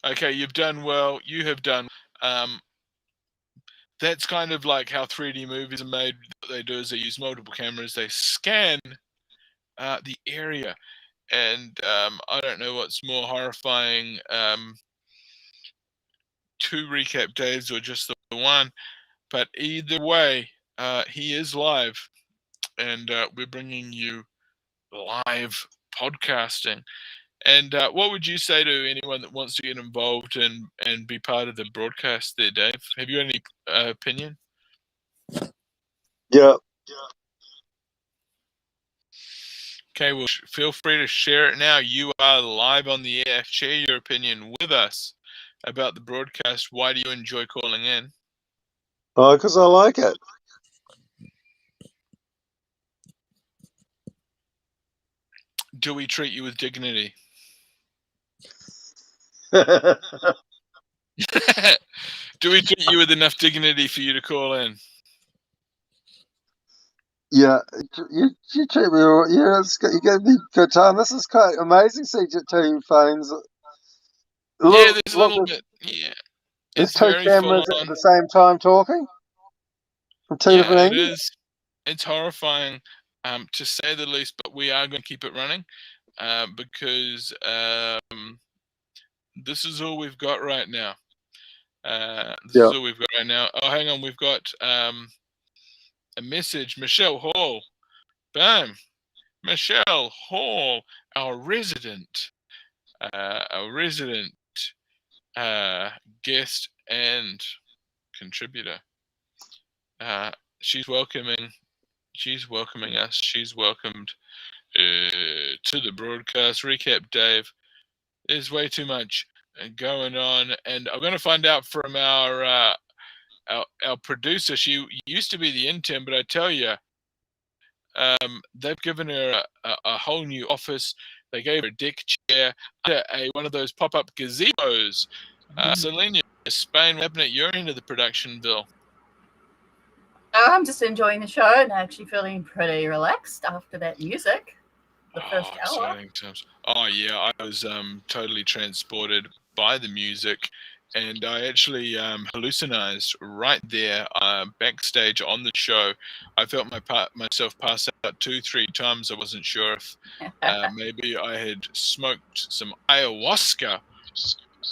Okay, you've done well. You have done. That's kind of like how 3D movies are made. What they do is they use multiple cameras. They scan the area, and I don't know what's more horrifying, 2 recap days or just the one, but either way, he is live, and we're bringing you live podcasting. And what would you say to anyone that wants to get involved and be part of the broadcast there, Dave? Have you any opinion? Yep. Okay, well, feel free to share it now. You are live on the air. Share your opinion with us about the broadcast. Why do you enjoy calling in? Oh, because I like it. Do we treat you with dignity? Do we treat you with enough dignity for you to call in? Yeah, you treat me all. Yeah, you gave me a good time. This is quite amazing. See 2 phones. Yeah, there's a Look, little bit. Yeah, there's it's 2 very full cameras on. at the same time talking from 2 Yeah, different it angles. is. It's horrifying, to say the least. But we are going to keep it running, because this is all we've got right now. This is all we've got right now. Oh, hang on, we've got a message. Michelle Hall. Bam. Michelle Hall, our resident guest and contributor. She's welcoming us. She's welcomed to the broadcast. Recap, Dave. There's way too much going on, and I'm going to find out from our producer. She used to be the intern, but I tell you, they've given her a whole new office. They gave her a deck chair, one of those pop-up gazebos. Selenia, Spain, what happened at your end of the production, Bill? I'm just enjoying the show and actually feeling pretty relaxed after that music. The first hour. Exciting times. Oh yeah, I was totally transported by the music, and I actually hallucinized right there backstage on the show. I felt myself pass out 2-3 times. I wasn't sure if maybe I had smoked some ayahuasca,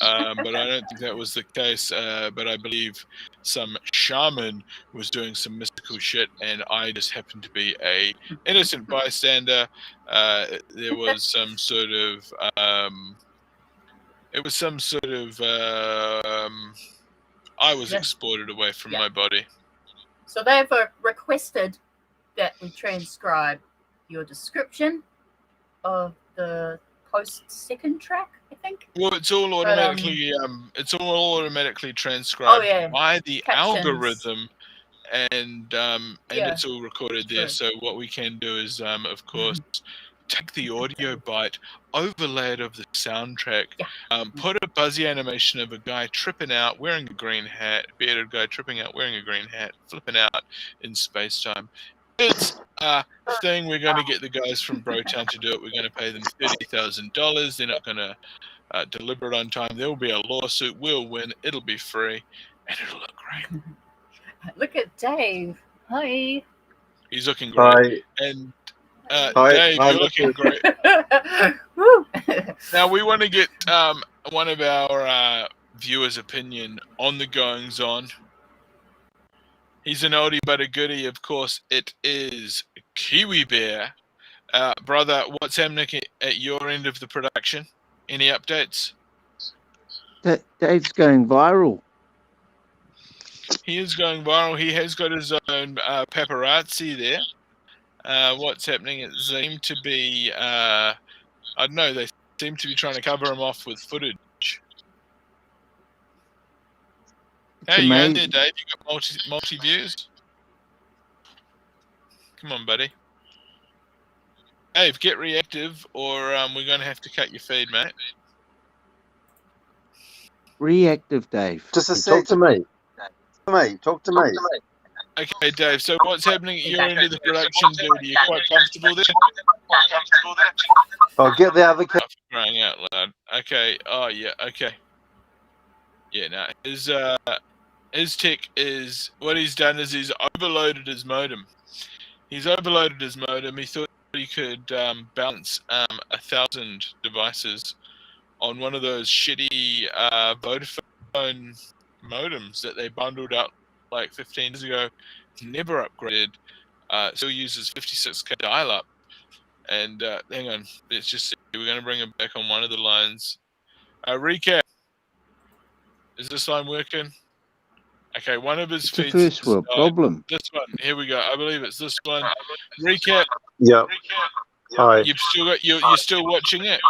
but I don't think that was the case. But I believe some shaman was doing some mystical shit, and I just happened to be a innocent bystander. There was some sort of I was exported away from my body. So they've requested that we transcribe your description of the post-second track, I think. Well, it's all automatically transcribed by the algorithm, and it's all recorded there. So what we can do is, of course, take the audio bite, overlay it over the soundtrack, put a buzzy animation of a guy tripping out wearing a green hat, bearded guy tripping out wearing a green hat, flipping out in space time. It's a thing. We're going to get the guys from Brotown to do it. We're going to pay them $30,000. They're not going to deliver it on time. There will be a lawsuit. We'll win. It'll be free, and it'll look great. Look at Dave. Hi. He's looking great. Hi. And Hi. Dave, Hi, you're looking great. Woo. Now we want to get one of our viewers' opinion on the goings on. He's an oldie but a goodie, of course. It is Kiwi Bear. Brother, what's happening at your end of the production? Any updates? Dave's going viral. He is going viral. He has got his own paparazzi there. What's happening? It seemed to be, I don't know, they seem to be trying to cover him off with footage. How you going there, Dave? You got multi views? Come on, buddy. Dave, get reactive, or we're going to have to cut your feed, mate. Reactive, Dave. Just a sec. Talk to me. Talk to me. Okay, Dave. So what's happening at your end of the production, dude? Are you quite comfortable there? I'll get the other. Crying out loud. Okay. Oh yeah. Okay. Yeah. No. His tech is what he's done is he's overloaded his modem. He thought he could balance 1,000 devices on one of those shitty Vodafone modems that they bundled out like 15 years ago. Never upgraded. Still uses 56k dial-up. And hang on, let's just see. We're going to bring him back on one of the lines. Recap. Is this line working? Okay, one of his It's feeds. a first world problem. This one. Here we go. I believe it's this one. Recap. Yeah. Hi. You've still got you're still watching it.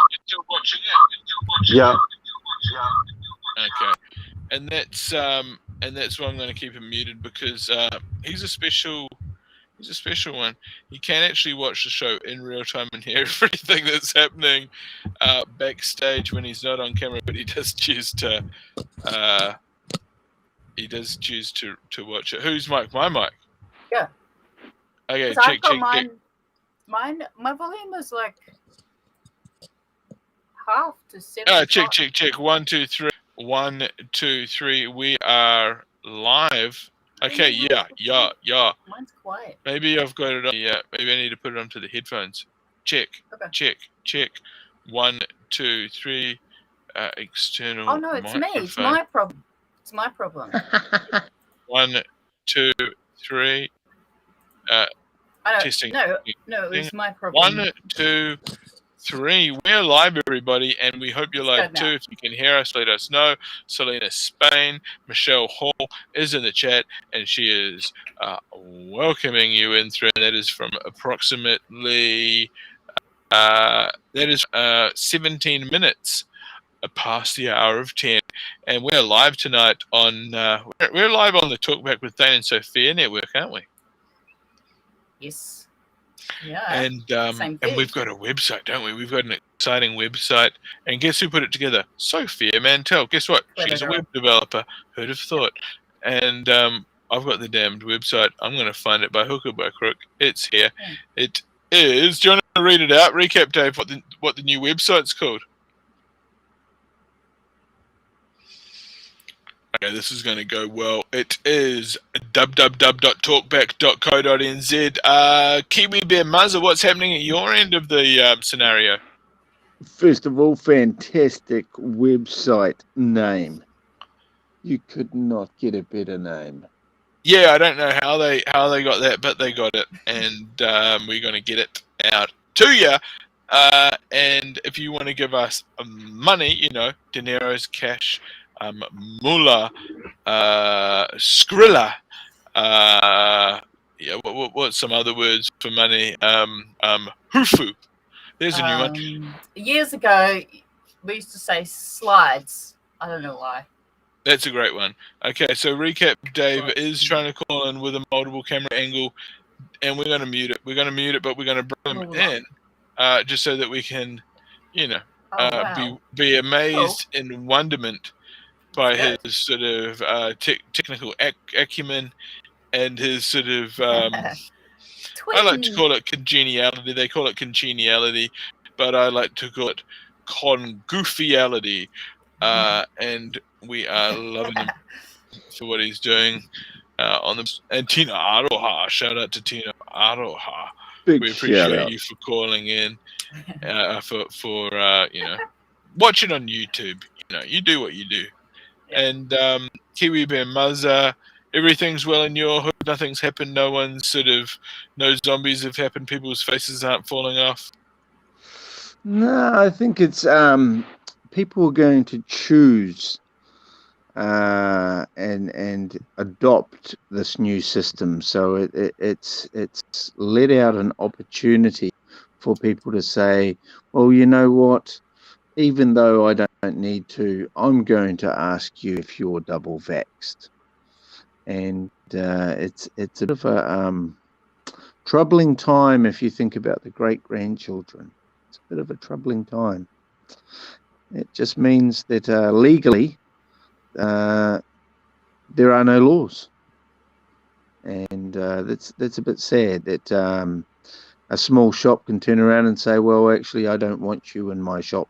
Yeah. Okay. And that's why I'm going to keep him muted because he's a special one. You can actually watch the show in real time and hear everything that's happening backstage when he's not on camera, but he does choose to watch it. Whose mic? My mic. Yeah. Okay, 'Cause check. Mine, my volume is like half to 7. Check. 1, 2, 3. 1, 2, 3. We are live. Okay, yeah. Mine's quiet. Maybe I've got it on. Yeah, maybe I need to put it onto the headphones. Check. Check. 1, 2, 3. External. Oh no, it's microphone. me. It's my problem. 1, 2, 3. Testing. No, it was my problem. 1, 2, 3. We're live, everybody, and we hope you're live too. If you can hear us, let us know. Selena Spain, Michelle Hall is in the chat, and she is welcoming you in through. And that is from approximately 17 minutes past the hour of 10. And we're live tonight on we're live on the Talkback with Thane and Sophia network, aren't we? Yes. Yeah. And we've got a website, don't we? We've got an exciting website. And guess who put it together? Sophia Mantell. Guess what? She's a web developer. Who'd have thought? And I've got the damned website. I'm going to find it by hook or by crook. It's here. Yeah. It is. Do you want to read it out? Recap, Dave, what the new website's called. Okay, this is going to go well. It is www.talkback.co.nz. Kiwi Bear Muzzer, what's happening at your end of the scenario? First of all, fantastic website name. You could not get a better name. Yeah, I don't know how they got that, but they got it, and we're going to get it out to you. And if you want to give us money, dineros, cash, Mula, Skrilla, what's some other words for money? Hufu. There's a new one. Years ago, we used to say slides. I don't know why. That's a great one. Okay, so recap, Dave is trying to call in with a multiple camera angle, and we're going to mute it. We're going to mute it, but we're going to bring him in just so that we can, be amazed in wonderment by his sort of technical acumen and his sort of, I like to call it congeniality. They call it congeniality, but I like to call it Goofiality, and we are loving him for what he's doing on the. And Tina Aroha, shout out to Tina Aroha. Big We shout appreciate out. you for calling in, for watching on YouTube. You do what you do. Yeah. And Kiwi Bear Muzza, everything's well in your hood. Nothing's happened. No zombies have happened. People's faces aren't falling off. No, I think it's people are going to choose and adopt this new system. So it's let out an opportunity for people to say, well, you know what? Even though I don't need to, I'm going to ask you if you're double vaxxed. And it's a bit of a troubling time if you think about the great-grandchildren. It's a bit of a troubling time. It just means that legally there are no laws. And that's a bit sad that a small shop can turn around and say, well, actually, I don't want you in my shop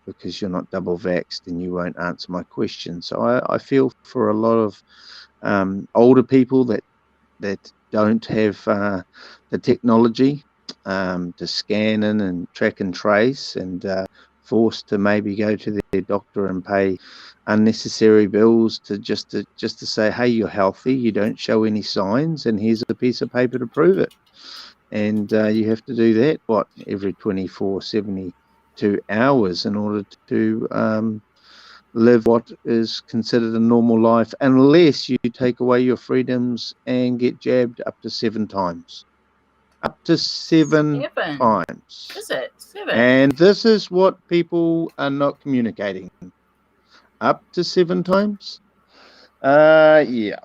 because you're not double vaxxed and you won't answer my question. So I feel for a lot of older people that don't have the technology to scan in and track and trace, and forced to maybe go to their doctor and pay unnecessary bills to just to say, hey, you're healthy, you don't show any signs, and here's a piece of paper to prove it. And you have to do that every 72 hours in order to live what is considered a normal life, unless you take away your freedoms and get jabbed up to 7 times. Up to 7 times. Is it 7? And this is what people are not communicating. Up to 7 times? Yeah.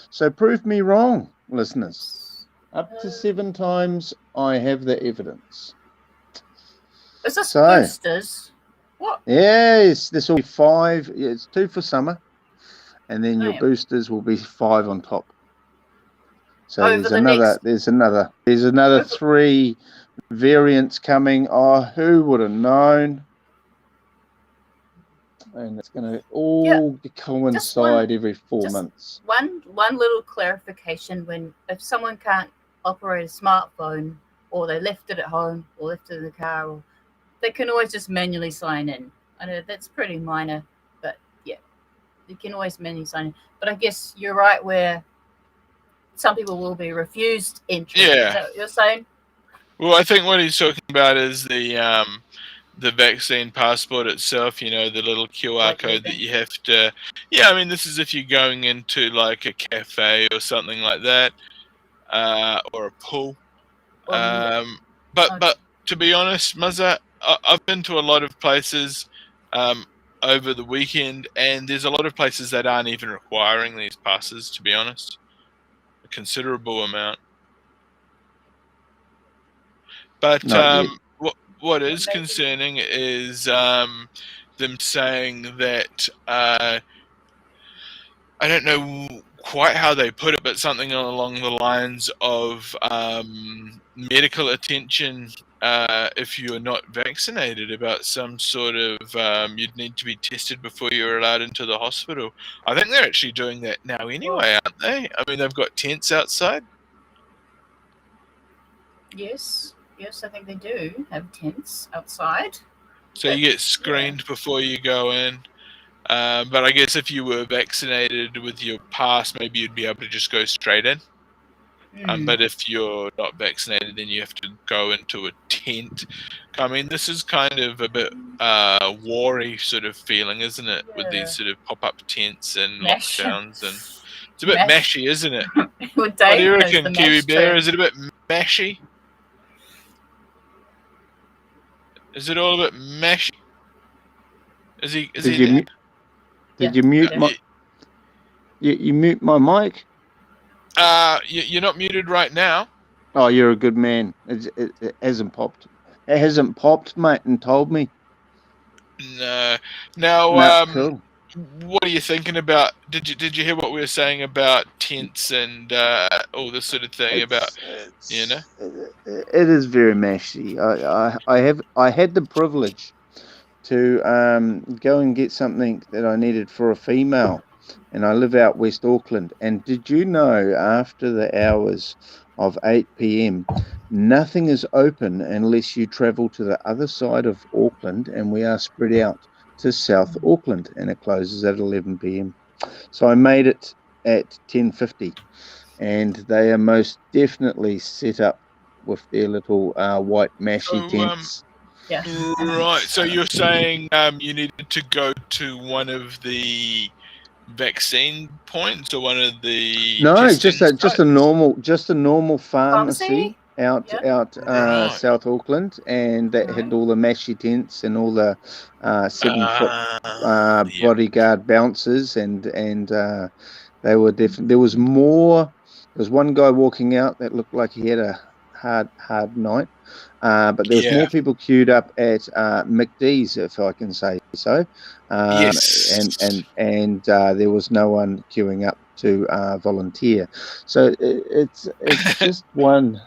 So prove me wrong, listeners. Up to 7 times, I have the evidence. Is this boosters? What? Yes, this will be 5. It's 2 for summer, and then your boosters will be 5 on top. So there's another 3 variants coming. Oh, who would have known? And it's going to all coincide every 4 months. One little clarification: if someone can't operate a smartphone, or they left it at home, or left it in the car, or they can always just manually sign in. I know that's pretty minor, but yeah, you can always manually sign in. But I guess you're right where some people will be refused entry. Yeah. Is that what you're saying? Well, I think what he's talking about is the vaccine passport itself, the little QR code that you have to... Yeah, I mean, this is if you're going into like a cafe or something like that, or a pool. But to be honest, Muzza, I've been to a lot of places over the weekend, and there's a lot of places that aren't even requiring these passes, to be honest. A considerable amount. But what is concerning is them saying that I don't know quite how they put it, but something along the lines of medical attention if you are not vaccinated, about some sort of you'd need to be tested before you're allowed into the hospital. I think they're actually doing that now anyway, aren't they? I mean, they've got tents outside. Yes, I think they do have tents outside. So you get screened before you go in. But I guess if you were vaccinated with your pass, maybe you'd be able to just go straight in. But if you're not vaccinated, then you have to go into a tent. I mean, this is kind of a bit war-y sort of feeling, isn't it? With these sort of pop-up tents and lockdowns. And it's a bit mashy, isn't it? What do you reckon, Kiwi Bear? Is it a bit mashy? Is it all a bit mashy? Did you mute my? You mute my mic? You're not muted right now. Oh, you're a good man. It hasn't popped. It hasn't popped, mate, and told me. No. Now, cool. what are you thinking about? Did you hear what we were saying about tents and all this sort of thing about, you know? It is very meshy. I had the privilege to go and get something that I needed for a female, and I live out West Auckland. And did you know, after the hours of 8 p.m, nothing is open unless you travel to the other side of Auckland, and we are spread out to South Auckland, and it closes at 11 p.m. So I made it at 10:50, and they are most definitely set up with their little white mashy tents. Yeah. Right. So you're saying you needed to go to one of the vaccine points or one of the No, testing just a normal pharmacy out Right. South Auckland, and that had all the mashy tents and all the 7-foot bodyguard bouncers, and they were different. There was more. There was one guy walking out that looked like he had a hard night, but there was more people queued up at McD's, if I can say so. Yes. And there was no one queuing up to volunteer. So it's just one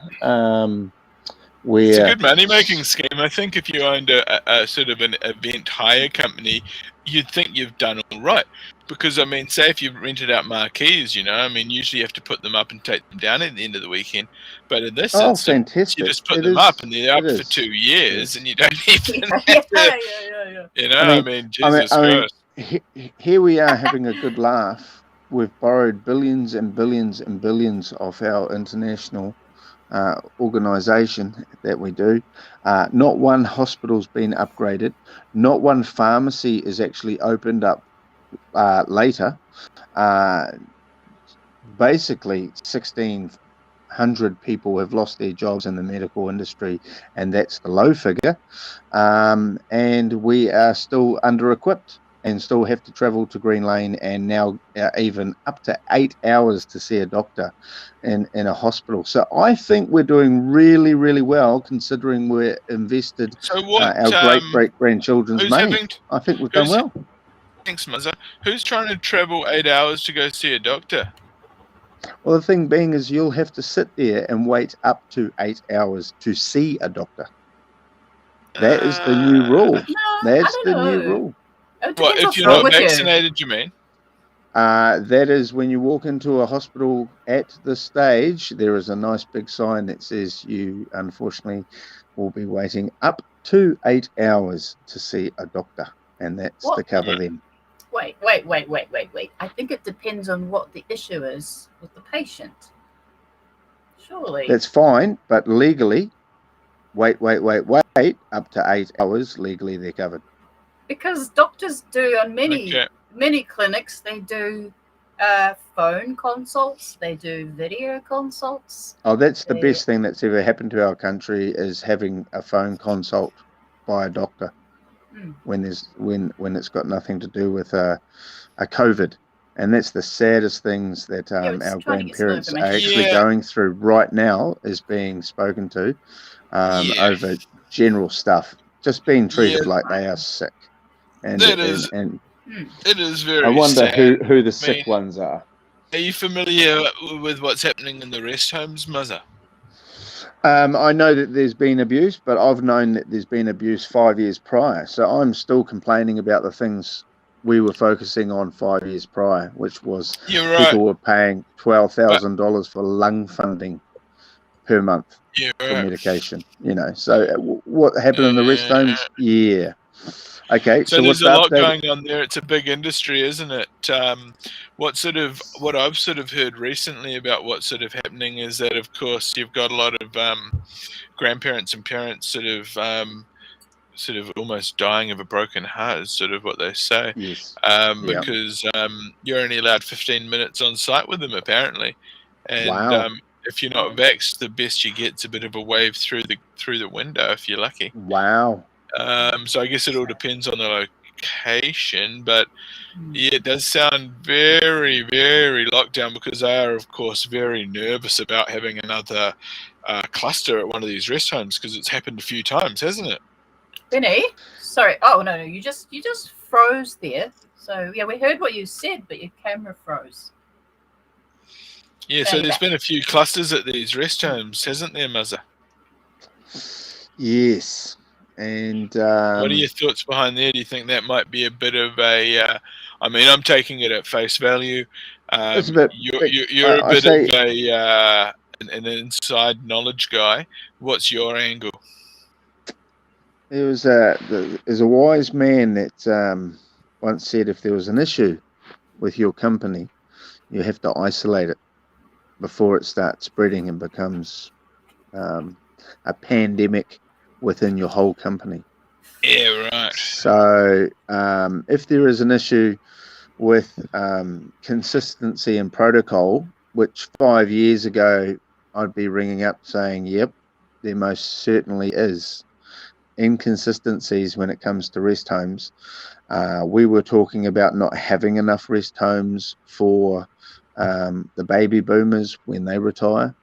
where it's a good money-making scheme. I think if you owned a sort of an event hire company, you'd think you've done all right. Because, I mean, say if you rented out marquees, you know, I mean, usually you have to put them up and take them down at the end of the weekend. But in this instance, fantastic. you just put them up and they're up for 2 years and you don't even have to, you know, I mean, Jesus Christ. Here we are having a good laugh. We've borrowed billions and billions and billions of our international organisation that we do. Not one hospital's been upgraded. Not one pharmacy is actually opened up later. Basically, 1,600 people have lost their jobs in the medical industry, and that's the low figure. And we are still under-equipped and still have to travel to Green Lane, and now even up to 8 hours to see a doctor in a hospital. So I think we're doing really, really well, considering we're invested our great-great-grandchildren's money. I think we've done well. Thanks, Muzza. Who's trying to travel 8 hours to go see a doctor? Well, the thing being is you'll have to sit there and wait up to 8 hours to see a doctor. That is the new rule. That's the new rule. What, if you're not vaccinated, you mean? That is when you walk into a hospital at this stage, there is a nice big sign that says you, unfortunately, will be waiting up to 8 hours to see a doctor. And that's to cover them. Wait. I think it depends on what the issue is with the patient. Surely. That's fine, but legally, wait, up to 8 hours, legally they're covered. Because doctors do on many clinics, they do phone consults, they do video consults. Oh, that's the best thing that's ever happened to our country, is having a phone consult by a doctor. When it's got nothing to do with a COVID, and that's the saddest things that our grandparents are actually going through right now, is being spoken to over general stuff, just being treated like they are sick, and it is very. I wonder sad. who the sick ones are. Are you familiar with what's happening in the rest homes, Muzza? I know that there's been abuse, but I've known that there's been abuse 5 years prior. So I'm still complaining about the things we were focusing on 5 years prior, which was people were paying $12,000 for lung funding per month for medication. You know, so what happened in the rest homes? Yeah. Okay, so there's a lot going on there. It's a big industry, isn't it? What I've sort of heard recently about what's sort of happening is that, of course, you've got a lot of grandparents and parents sort of almost dying of a broken heart, is sort of what they say. Yes. Because you're only allowed 15 minutes on site with them, apparently, and if you're not vaxxed, the best you get's a bit of a wave through the window if you're lucky. Wow. So I guess it all depends on the location, but yeah, it does sound very, very locked down, because they are, of course, very nervous about having another cluster at one of these rest homes, because it's happened a few times, hasn't it? Vinny, sorry. Oh no, you just froze there. So yeah, we heard what you said, but your camera froze. Yeah, so there's been a few clusters at these rest homes, hasn't there, Muzza? Yes. And what are your thoughts behind there? Do you think that might be a bit of a? I mean, I'm taking it at face value. it's a bit. You're a bit of a an inside knowledge guy. What's your angle? There's a wise man that once said, if there was an issue with your company, you have to isolate it before it starts spreading and becomes a pandemic within your whole company. Yeah, right. So if there is an issue with consistency and protocol, which 5 years ago I'd be ringing up saying, yep, there most certainly is inconsistencies when it comes to rest homes. We were talking about not having enough rest homes for the baby boomers when they retire.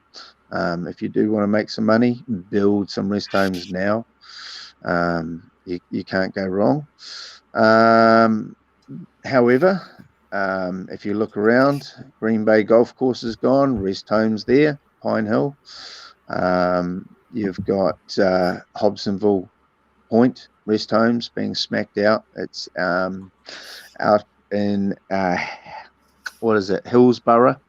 If you do want to make some money, build some rest homes now. You can't go wrong. However, if you look around, Green Bay Golf Course is gone, rest homes there, Pine Hill. You've got Hobsonville Point rest homes being smacked out. It's out in Hillsborough,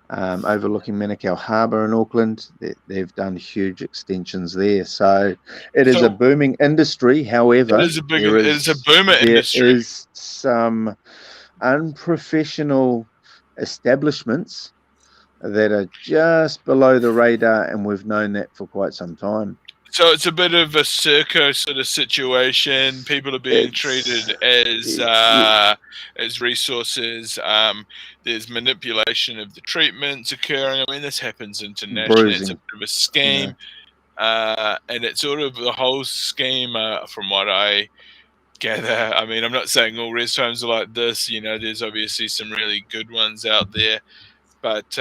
overlooking Manukau Harbour in Auckland. They've done huge extensions there. So it is a booming industry. However, it is a boomer industry. There is some unprofessional establishments that are just below the radar, and we've known that for quite some time. So it's a bit of a circus sort of situation. People are being treated as resources. There's manipulation of the treatments occurring. I mean, this happens internationally. Bruising. It's a bit of a scheme. Yeah. And it's sort of the whole scheme, from what I gather. I mean, I'm not saying all rest homes are like this. You know, there's obviously some really good ones out there. But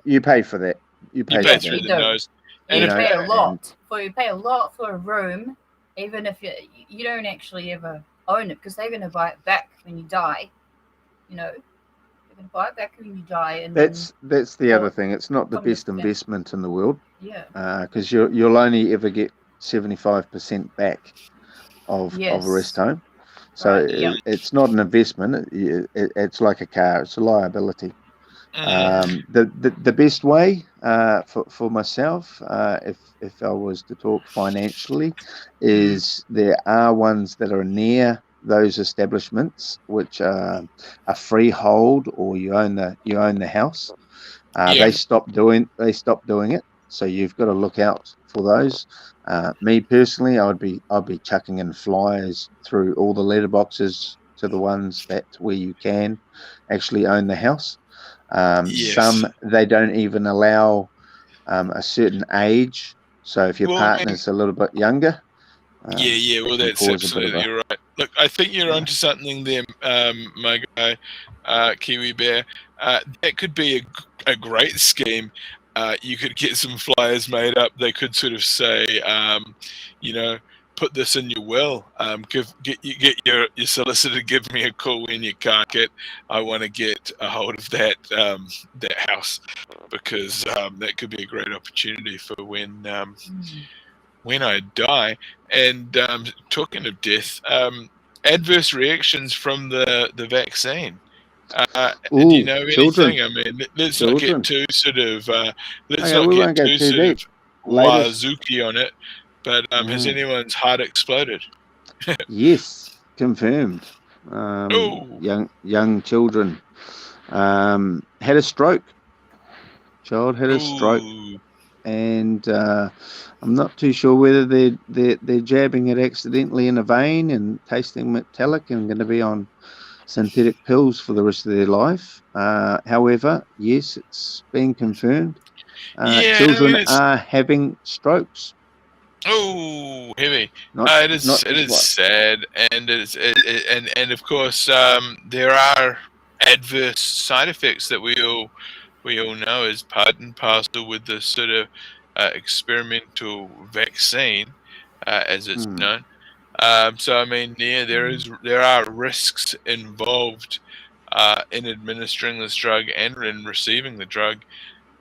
you pay for that. You pay through the nose. And you pay a lot. You pay a lot for a room, even if you don't actually ever own it, because they're going to buy it back when you die. You know, they're going to buy it back when you die. And that's the other thing. It's not the best investment in the world. Yeah. Because you'll only ever get 75% back of a rest home. So it's not an investment. It's like a car. It's a liability. The best way for myself, if I was to talk financially, is there are ones that are near those establishments which are a freehold, or you own the house. They stopped doing it, so you've got to look out for those. Me personally, I'd be chucking in flyers through all the letterboxes to the ones where you can actually own the house. Some they don't even allow a certain age. So if your partner's a little bit younger, well, that's absolutely right. Look, I think you're onto something there, my guy, Kiwi Bear. That could be a great scheme. You could get some flyers made up. They could sort of say, put this in your will. Get your solicitor. Give me a call when you can't I want to get a hold of that house, because that could be a great opportunity for when I die. And talking of death, adverse reactions from the vaccine. Do you know anything? I mean, let's not get too sort of wazooky on it. But has anyone's heart exploded? Yes, confirmed. Young children had a stroke. Child had a stroke, and I'm not too sure whether they're jabbing it accidentally in a vein and tasting metallic and going to be on synthetic pills for the rest of their life. However, yes, it's been confirmed. Children are having strokes. Oh, heavy! It is sad, and and of course there are adverse side effects that we all know as part and parcel with the sort of experimental vaccine, as it's known. So I mean, yeah, there are risks involved in administering this drug and in receiving the drug.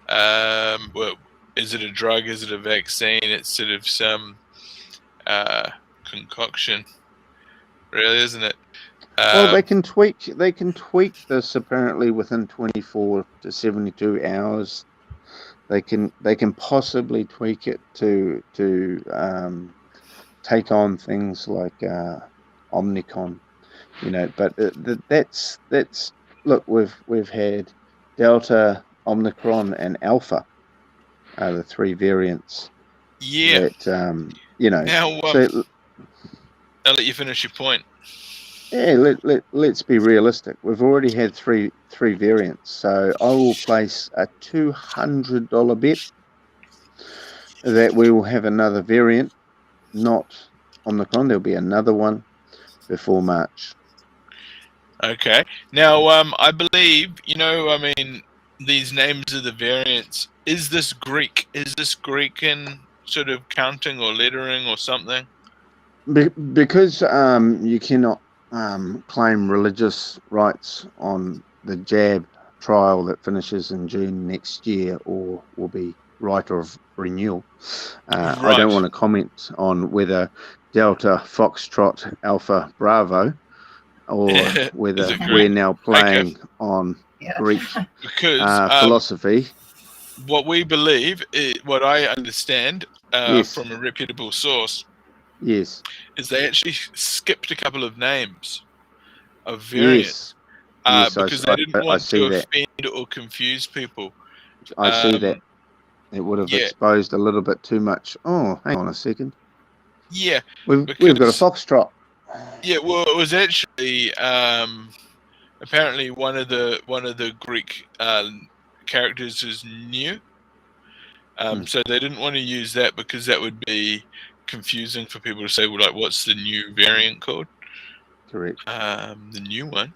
Well, is it a drug? Is it a vaccine? It's sort of some concoction, really, isn't it? Well, they can tweak this apparently within 24 to 72 hours. They can possibly tweak it to take on things like Omnicron, But that's look, we've had Delta, Omicron, and Alpha are the three variants. Yeah. That Now, So, I'll let you finish your point. yeah, let's be realistic. We've already had three variants, so I will place a $200 bet that we will have another variant, not Omicron. There'll be another one before March. Okay. Now, I believe, I mean, these names of the variants, is this Greek? Is this Greek in sort of counting or lettering or something? Because you cannot claim religious rights on the jab trial that finishes in June next year or will be right of renewal. Right. I don't want to comment on whether Delta, Foxtrot, Alpha, Bravo, or whether we're now playing on Greek because philosophy. What we believe, what I understand Yes. from a reputable source, Yes. is they actually skipped a couple of names of variants because they didn't want to offend or confuse people. I see that. It would have exposed a little bit too much. Oh, hang on a second. Yeah. We've got a Foxtrot. Yeah, well, it was actually apparently one of the Greek characters is new. So they didn't want to use that because that would be confusing for people to say, well, like, what's the new variant called? Correct. The new one.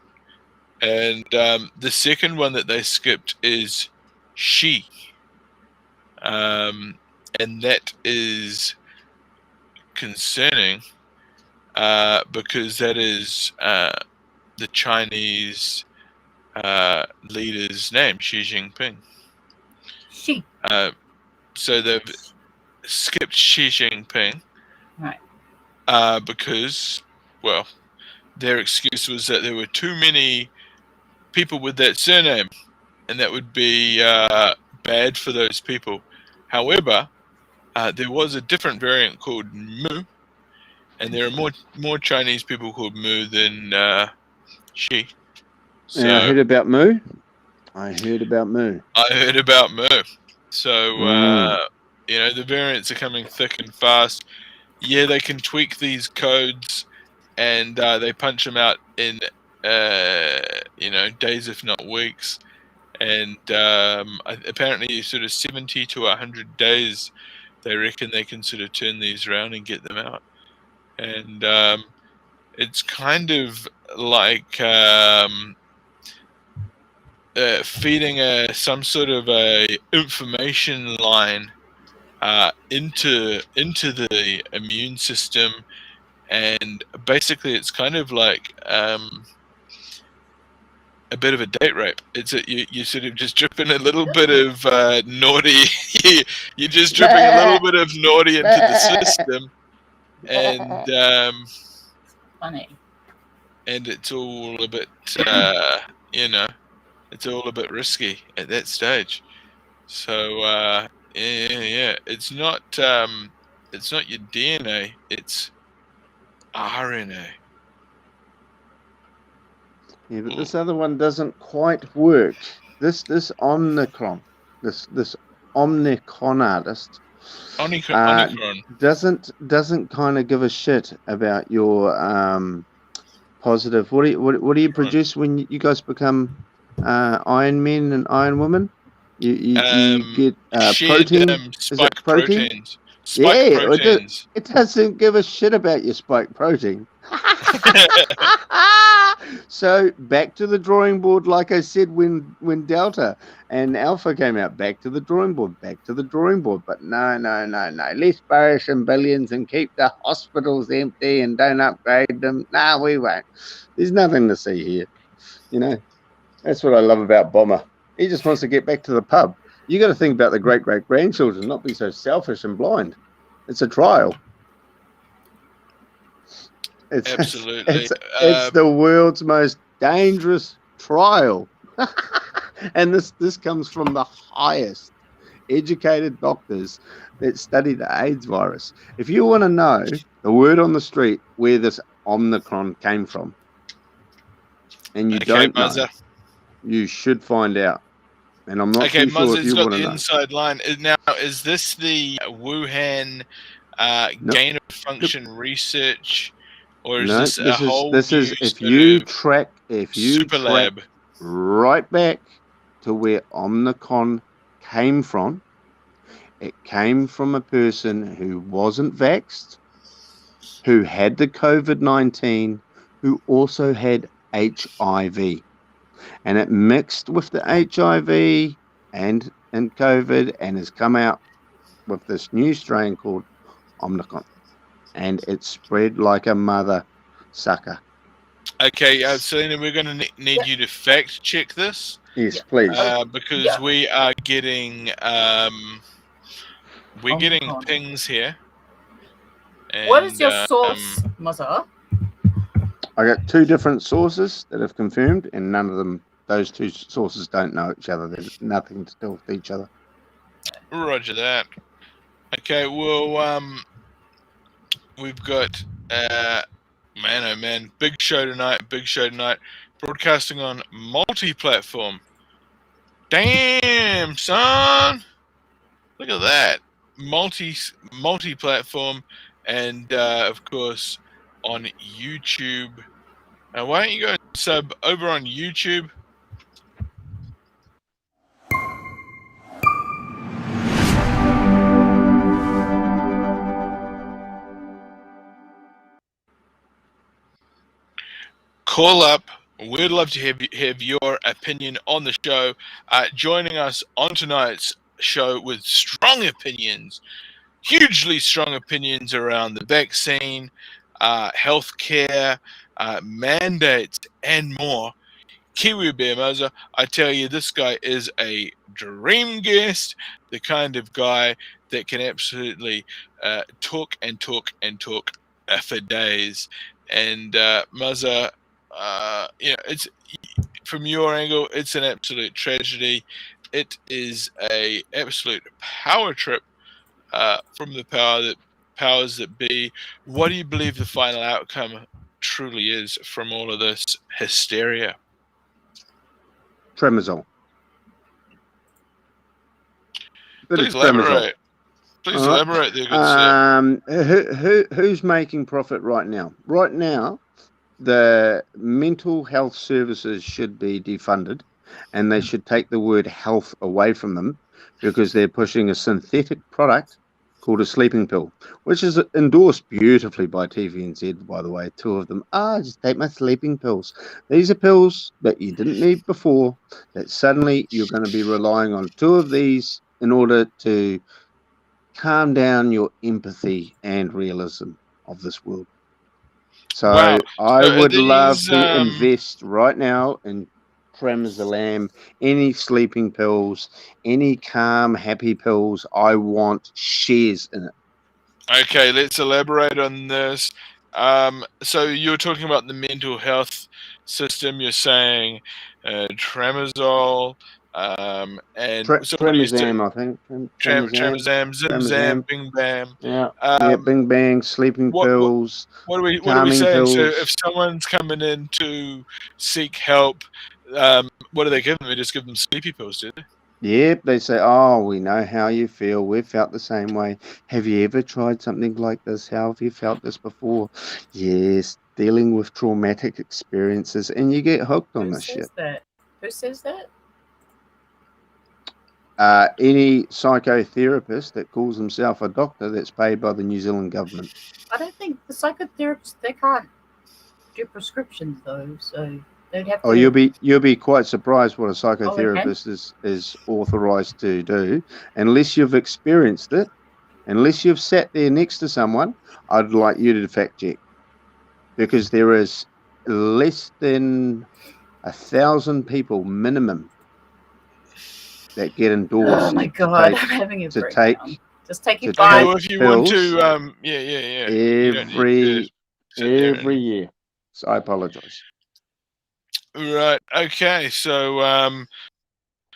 And the second one that they skipped is she. And that is concerning because that is the Chinese leader's name, Xi Jinping. She. So they've skipped Xi Jinping. Right. Because, well, their excuse was that there were too many people with that surname, and that would be bad for those people. However, there was a different variant called Mu, and there are more Chinese people called Mu than Xi. So I heard about Mu. I heard about Mu. So, the variants are coming thick and fast. Yeah, they can tweak these codes, and they punch them out in, days, if not weeks. And apparently sort of 70 to 100 days, they reckon they can sort of turn these around and get them out. And it's kind of like feeding some sort of a information line into the immune system, and basically it's kind of like a bit of a date rape. It's you sort of just dripping a little bit of naughty. You're just dripping a little bit of naughty into the system, and Funny. And it's all a bit, it's all a bit risky at that stage. So it's not your DNA, it's RNA. Yeah, but this other one doesn't quite work. This Omicron, this Omicron artist Omicron doesn't kind of give a shit about your positive. What do you produce when you guys become Iron Men and Iron Women? You get protein. Is it protein? Spike proteins. It doesn't give a shit about your spike protein. So back to the drawing board, like I said, when Delta and Alpha came out, back to the drawing board. But no. Let's borrow some billions and keep the hospitals empty and don't upgrade them. No, we won't. There's nothing to see here. You know, that's what I love about Bomber. He just wants to get back to the pub. You got to think about the great-great-grandchildren, not be so selfish and blind. It's a trial. Absolutely. It's the world's most dangerous trial. And this comes from the highest educated doctors that study the AIDS virus. If you want to know the word on the street where this Omicron came from, and you don't know, you should find out. And I'm not too sure if you want to know. Inside line. Now, is this the Wuhan gain of function research? Or is this a whole this is if you track right back to where Omicron came from, it came from a person who wasn't vaxxed, who had the COVID-19, who also had HIV. And it mixed with the HIV and COVID and has come out with this new strain called Omicron. And it spread like a mother sucker. Okay, Selena, we're going to need you to fact check this. Yes, please. Because we are getting pings here. And, what is your source, Mother? I got two different sources that have confirmed, and none of them, those two sources don't know each other. There's nothing to do with each other. Roger that. Okay, well, we've got, man, oh man, big show tonight, broadcasting on multi-platform. Damn, son! Look at that. Multi-platform, and, of course, on YouTube. Why don't you go sub over on YouTube? Call up. We'd love to have your opinion on the show. Joining us on tonight's show with strong opinions, hugely strong opinions around the vaccine, healthcare, mandates, and more. Kiwi Bear Moser, I tell you, this guy is a dream guest, the kind of guy that can absolutely talk for days. And Moser, it's from your angle, it's an absolute tragedy. It is a absolute power trip from the powers that be. What do you believe the final outcome truly is from all of this hysteria? Tremazole. Please elaborate. Elaborate there, who's making profit right now? Right now, the mental health services should be defunded, and they should take the word health away from them, because they're pushing a synthetic product called a sleeping pill, which is endorsed beautifully by TVNZ, by the way. Two of them. Just take my sleeping pills. These are pills that you didn't need before, that suddenly you're going to be relying on two of these in order to calm down your empathy and realism of this world. So wow. I would love to invest right now in Tremzolam, any sleeping pills, any calm, happy pills. I want shares in it. Okay, let's elaborate on this. So you're talking about the mental health system. You're saying Tremazole, and Tremazam, I think. Tremazam, Zim, Bing Bam. Yeah, Bing Bang, sleeping pills. What are we saying? Pills. So if someone's coming in to seek help, what do they give them? They just give them sleepy pills, do they? Yep, they say, "Oh, we know how you feel. We've felt the same way. Have you ever tried something like this? How have you felt this before?" Yes, dealing with traumatic experiences, and you get hooked on this shit. Who says that? Any psychotherapist that calls himself a doctor that's paid by the New Zealand government. I don't think the psychotherapists, they can't do prescriptions though, so they'd have to. Oh, you'll be quite surprised what a Oh, they can? psychotherapist is authorized to do, unless you've experienced it, unless you've sat there next to someone. I'd like you to fact check, because there is less than 1,000 people minimum that get endorsed Oh my god, I'm having a to breakdown. take Just taking to Oh, 5. no, if you want pills to, yeah. You don't need to sit there and- every year. So I apologize. Right. Okay. So,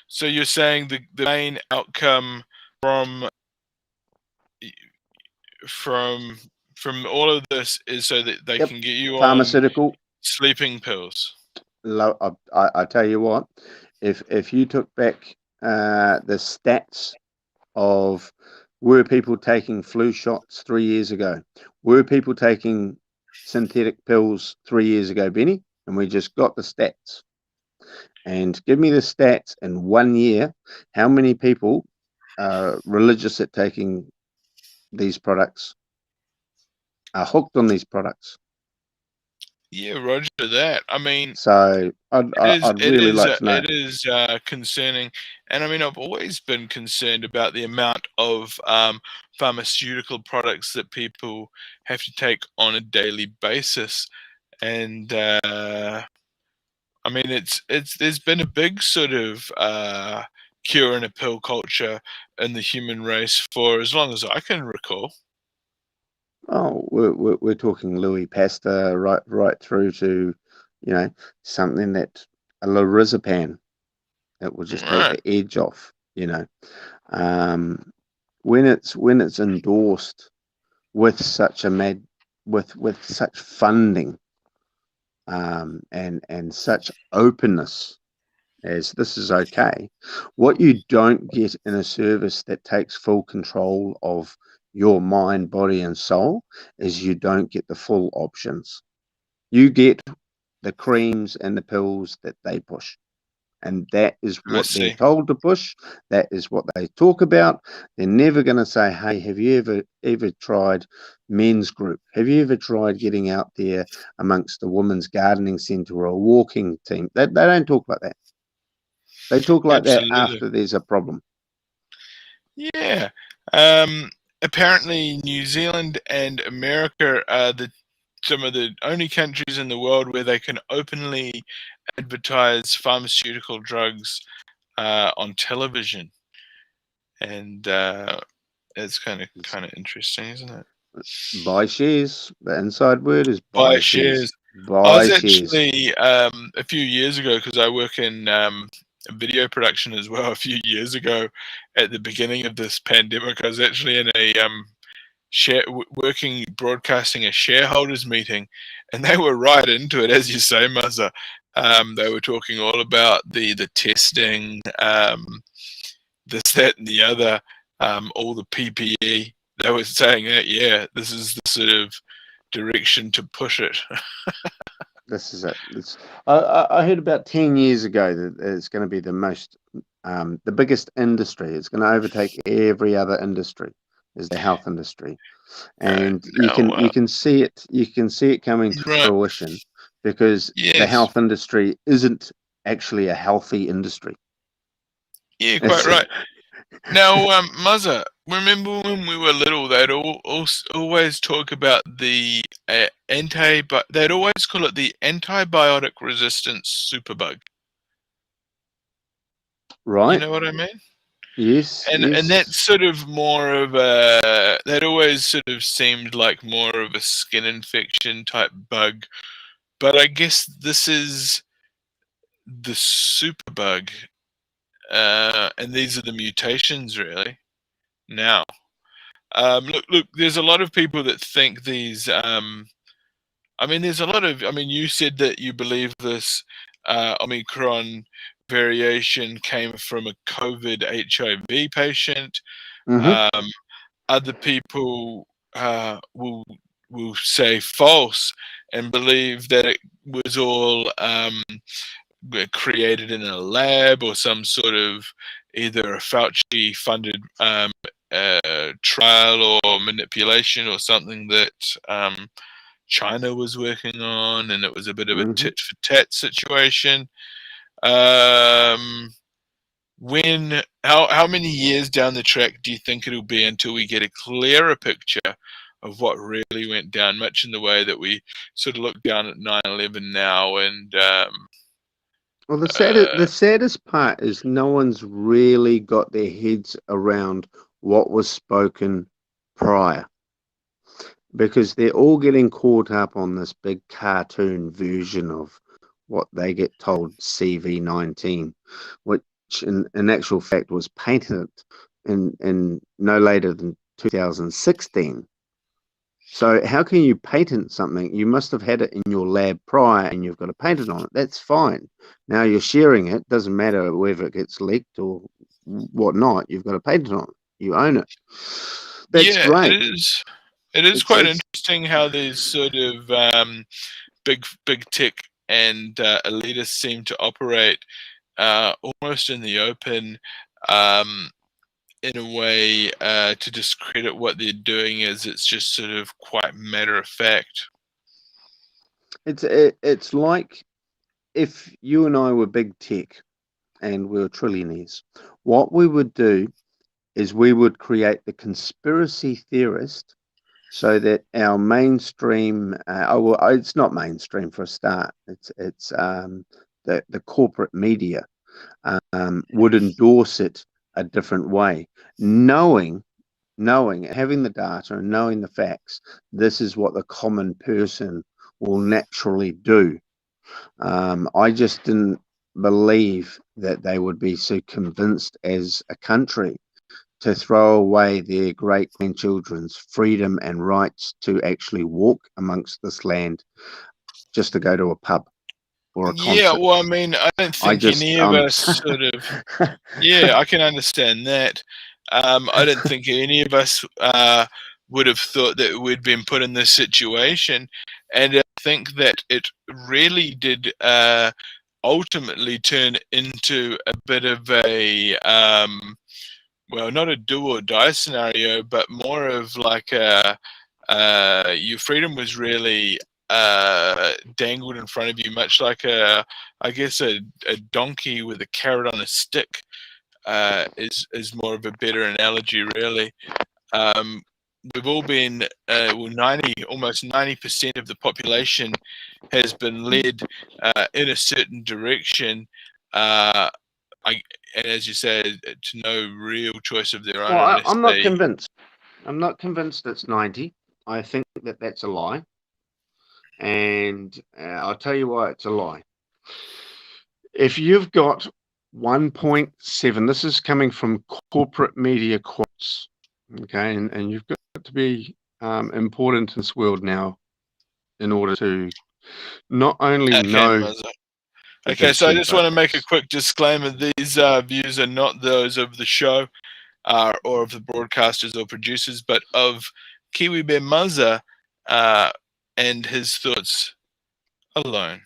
so you're saying the main outcome from all of this is so that they Yep. can get you on Pharmaceutical. sleeping pills. I tell you what, if you took back the stats of were people taking flu shots 3 years ago, were people taking synthetic pills 3 years ago, Benny, and we just got the stats, and give me the stats in 1 year, how many people are religious at taking these products, are hooked on these products. Yeah, roger that. I mean, So I'd really like to know. It is concerning, and I mean, I've always been concerned about the amount of pharmaceutical products that people have to take on a daily basis, and I mean, there's been a big sort of cure and a pill culture in the human race for as long as I can recall. Oh, we're talking Louis Pasteur right through to, something that a lorazepam that will just take the edge off. When it's endorsed with such with such funding, and such openness as this is okay. What you don't get in a service that takes full control of your mind, body, and soul is you don't get the full options. You get the creams and the pills that they push. And that is what they're told to push. That is what they talk about. They're never going to say, hey, have you ever tried men's group? Have you ever tried getting out there amongst a women's gardening centre or a walking team? They don't talk like that. They talk like that after there's a problem. Yeah. Apparently, New Zealand and America are some of the only countries in the world where they can openly advertise pharmaceutical drugs on television, and it's kind of interesting, isn't it? Buy shares. The inside word is buy shares. Buy I was shares. actually a few years ago, because I work in video production as well. A few years ago, at the beginning of this pandemic, I was actually in a broadcasting a shareholders meeting, and they were right into it, as you say, Muzza. They were talking all about the testing, this, that, and the other, all the PPE. They were saying that, yeah, this is the sort of direction to push it. This is it. I heard about 10 years ago that it's going to be the biggest industry. It's going to overtake every other industry, is the health industry, and you can see it. You can see it coming to fruition, because the health industry isn't actually a healthy industry. Yeah, quite right. Now, Muzza, remember when we were little, they'd always talk about the they'd always call it the antibiotic resistance superbug. Right. You know what I mean? Yes. And that's sort of more of that always sort of seemed like more of a skin infection type bug. But I guess this is the superbug. And these are the mutations, really. Now, look. There's a lot of people that think these. There's a lot of. You said that you believe this Omicron variation came from a COVID HIV patient. Mm-hmm. Other people will say false and believe that it was all created in a lab or some sort of either a Fauci funded trial or manipulation or something that China was working on, and it was a bit of a Mhm. tit for tat situation. How many years down the track do you think it'll be until we get a clearer picture of what really went down, much in the way that we sort of look down at 9/11 now? And Well, the saddest part is no one's really got their heads around what was spoken prior, because they're all getting caught up on this big cartoon version of what they get told CV-19, which in actual fact was painted in no later than 2016. So how can you patent something? You must have had it in your lab prior and you've got to patent on it. That's fine. Now you're sharing it. Doesn't matter whether it gets leaked or whatnot. You've got to patent on it. You own it. That's great. It is quite interesting how these sort of big tech and elitists seem to operate almost in the open, in a way, to discredit what they're doing. Is it's just sort of quite matter of fact. It's like if you and I were big tech and we were trillionaires, what we would do is we would create the conspiracy theorist so that our mainstream, it's not mainstream for a start. It's the corporate media would endorse it a different way, knowing, having the data and knowing the facts. This is what the common person will naturally do. I just didn't believe that they would be so convinced as a country to throw away their great-grandchildren's freedom and rights to actually walk amongst this land just to go to a pub or a concert. Yeah, well, I mean, I don't think any of us sort of... Yeah, I can understand that. I don't think any of us would have thought that we'd been put in this situation. And I think that it really did ultimately turn into a bit of a... well, not a do or die scenario, but more of like your freedom was really dangled in front of you, much like I guess a donkey with a carrot on a stick is more of a better analogy, really. We've all been, almost 90% of the population has been led in a certain direction. And as you said, to no real choice of their own. Well, I'm not convinced. I'm not convinced it's 90. I think that that's a lie. And I'll tell you why it's a lie. If you've got 1.7, this is coming from corporate media quotes, okay, and you've got to be important in this world now in order to not only know... Okay, so I just want to make a quick disclaimer. These views are not those of the show or of the broadcasters or producers, but of Kiwi Bear Muzza and his thoughts alone.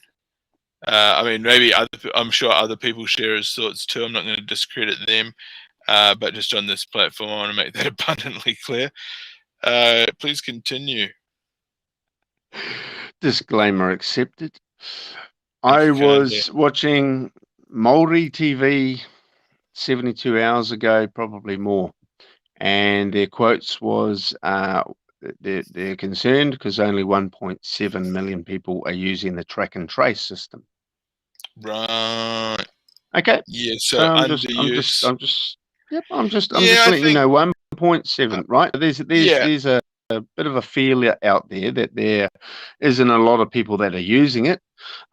I mean, maybe I'm sure other people share his thoughts too. I'm not going to discredit them, but just on this platform, I want to make that abundantly clear. Please continue. Disclaimer accepted. I was watching Maori TV 72 hours ago, probably more, and their quotes was they're concerned because only 1.7 million people are using the track and trace system. Right. Okay. Yeah. So I'm just letting you know 1.7. Right. There's a bit of a feel out there that there isn't a lot of people that are using it,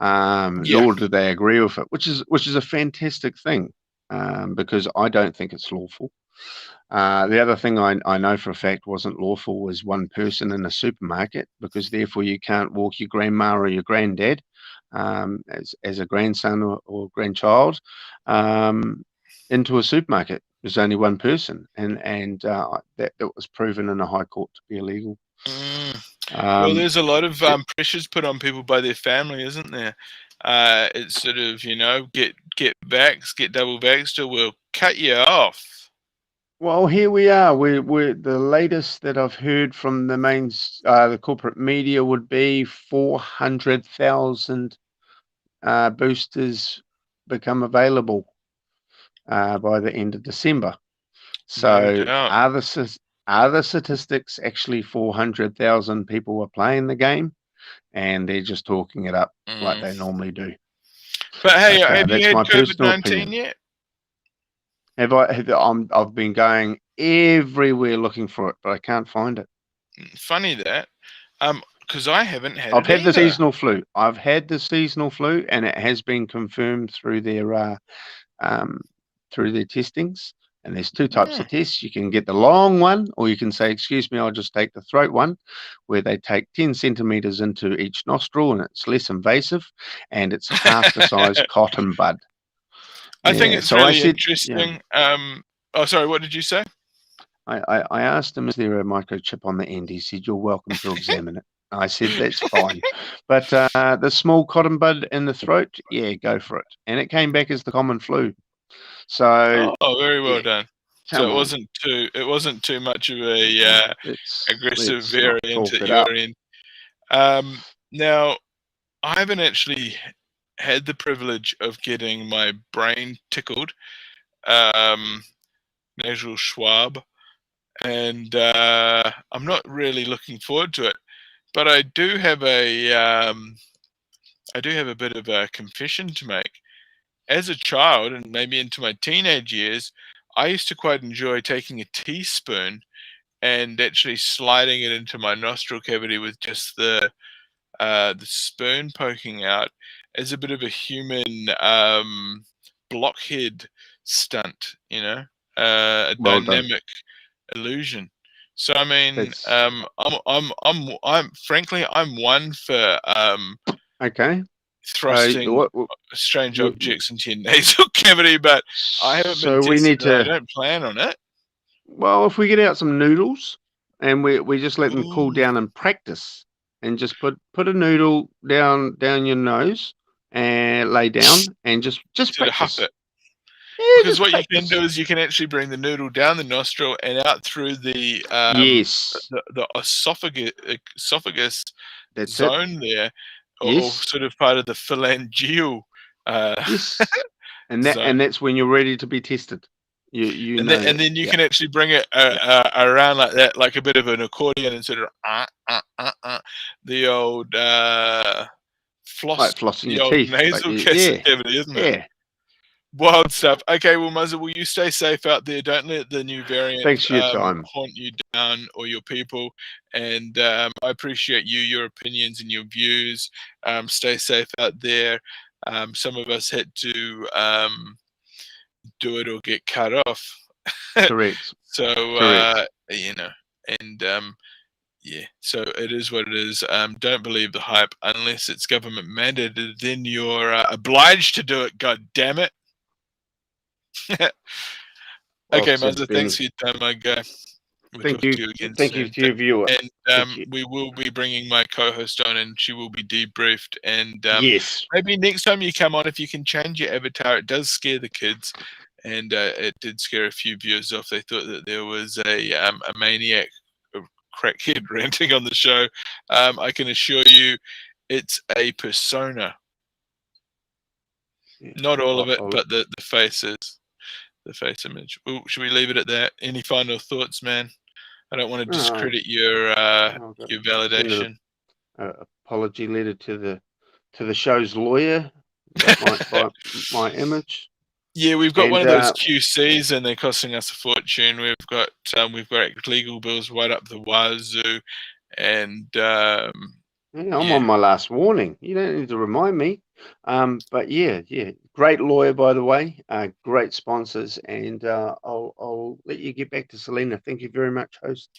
nor do they agree with it, which is a fantastic thing, because I don't think it's lawful. The other thing I know for a fact wasn't lawful was one person in a supermarket, because therefore you can't walk your grandma or your granddad as a grandson or grandchild into a supermarket. There's only one person, and that was proven in a high court to be illegal. Well, there's a lot of pressures put on people by their family, isn't there? It's sort of, get vaxxed, get double vaxxed, or we'll cut you off. Well, here we are. We're the latest that I've heard from the corporate media would be 400,000 boosters become available by the end of December. So doubt. are the statistics actually 400,000 people were playing the game, and they're just talking it up like they normally do? But hey, But, have you that's had my personal COVID-19 opinion. yet? I've been going everywhere looking for it, but I can't find it. Funny that, because I haven't had I've it had the either. seasonal flu. I've had the seasonal flu, and it has been confirmed through their testings. And there's two types of tests. You can get the long one, or you can say, "Excuse me, I'll just take the throat one," where they take 10 centimeters into each nostril, and it's less invasive, and it's half the size cotton bud. I think it's so really I said, interesting. Oh, sorry, what did you say? I asked him, "Is there a microchip on the end?" He said, "You're welcome to examine it." I said, "That's fine." But the small cotton bud in the throat, yeah, go for it. And it came back as the common flu. So very well yeah, done. So it wasn't too much of a aggressive let's not variant talk at it your up. end. Now, I haven't actually had the privilege of getting my brain tickled, nasal swab, and I'm not really looking forward to it. But I do have a bit of a confession to make. As a child, and maybe into my teenage years, I used to quite enjoy taking a teaspoon and actually sliding it into my nostril cavity with just the spoon poking out as a bit of a human blockhead stunt, a Well done. dynamic illusion. So I mean, That's I'm frankly I'm one for okay. thrusting strange objects into your nasal cavity, but I haven't been So we tested. need to. I don't plan on it. Well, if we get out some noodles and we just let them cool Ooh. down and practice, and just put a noodle down your nose and lay down and just Sort of practice. huff it. Yeah, Because just what practice. you can do is you can actually bring the noodle down the nostril and out through the Yes, the esophagus that's it. zone there, or Yes, sort of part of the phalangeal yes, and zone. that's when you're ready to be tested. You And know then, and that. then you Yeah. can actually bring it around like that, like a bit of an accordion, and sort of the old floss, Like flossing the your old teeth. nasal Yeah, cavity, isn't it? yeah. Wild stuff. Okay, well, Muzzer, will you stay safe out there? Don't let the new variant Thanks for your time. haunt you down or your people. And I appreciate your opinions and your views. Stay safe out there. Some of us had to do it or get cut off. Correct. So, Correct. and yeah, so it is what it is. Don't believe the hype unless it's government mandated. Then you're obliged to do it. God damn it. Okay, Well said, Muzzer, Ben. thanks for your time, my guy. We'll Thank talk you. to you again Thank soon. you to your viewer. And we will be bringing my co-host on, and she will be debriefed. And Yes. maybe next time you come on, if you can change your avatar, it does scare the kids, and it did scare a few viewers off. They thought that there was a maniac, a crackhead ranting on the show. I can assure you, it's a persona. Yeah. Not all of it, but the faces. The face image. Ooh, should we leave it at that? Any final thoughts, man? I don't want to discredit your validation. Apology letter to the show's lawyer about my image. Yeah, we've got one of those QCs, and they're costing us a fortune. We've got legal bills right up the wazoo, and I'm on my last warning. You don't need to remind me. But yeah, great lawyer, by the way. Great sponsors, and I'll let you get back to Selena. Thank you very much, host.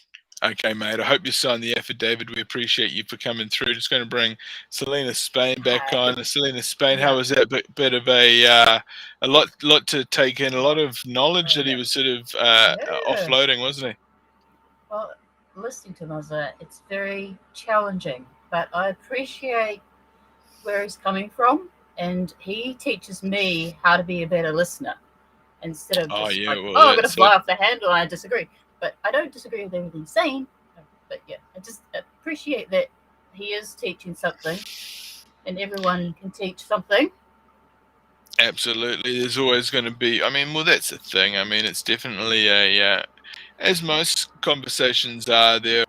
Okay, mate. I hope you signed the affidavit. We appreciate you for coming through. Just going to bring Selena Spain back on. Selena Spain, how was that? Bit of a lot to take in, a lot of knowledge that he was sort of offloading, wasn't he? Well, listening to Muzzer, it's very challenging, but I appreciate where he's coming from, and he teaches me how to be a better listener. instead of just yeah, like, well, oh, I'm going to that's fly off the handle and I disagree. But I don't disagree with everything he's saying. But yeah, I just appreciate that he is teaching something and everyone can teach something. Absolutely. There's always going to be, I mean, well, that's the thing. I mean, it's definitely a, as most conversations are, they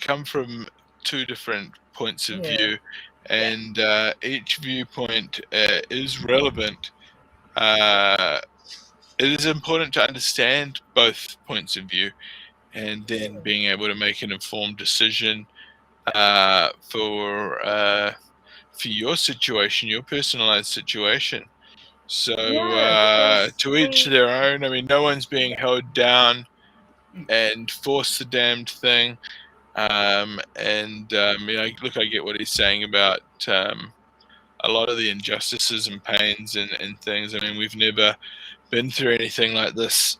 come from two different points of Yeah. view, and each viewpoint is relevant. It is important to understand both points of view, and then being able to make an informed decision for your situation, your personalized situation. So to each their own. I mean, no one's being held down and force the damned thing. Look, I get what he's saying about a lot of the injustices and pains and things. I mean, we've never been through anything like this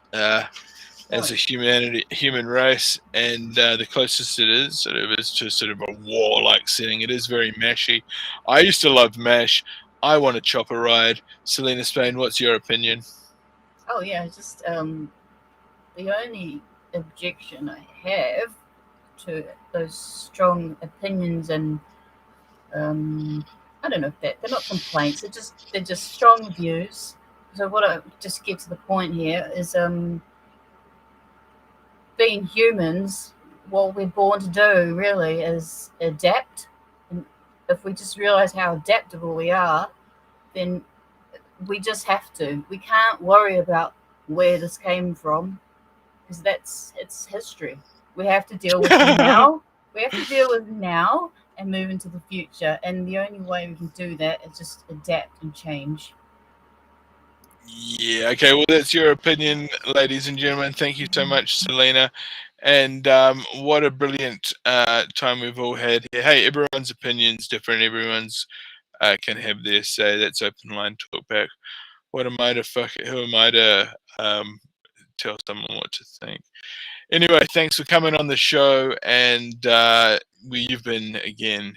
as a human race, and the closest it is to sort of a war-like setting. It is very mashy. I used to love MASH. I want a chopper ride. Selena Spain, what's your opinion? Oh yeah, just the only objection I have to those strong opinions and I don't know if they're not complaints. They're just strong views. So what I just get to the point here is being humans, what we're born to do really is adapt. And if we just realize how adaptable we are, then we just have to. We can't worry about where this came from because it's history. We have to deal with now. We have to deal with now and move into the future. And the only way we can do that is just adapt and change. Yeah, okay, well, that's your opinion, ladies and gentlemen. Thank you so much, Selena. And what a brilliant time we've all had here. Hey, everyone's opinion's different. Everyone's can have their say. That's open line talkback. What am I to fuck it? Who am I to tell someone what to think? Anyway, thanks for coming on the show. And you've been, again,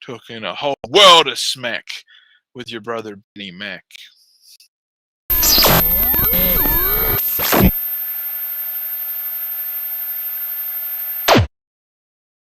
talking a whole world of smack with your brother, Benny Mack.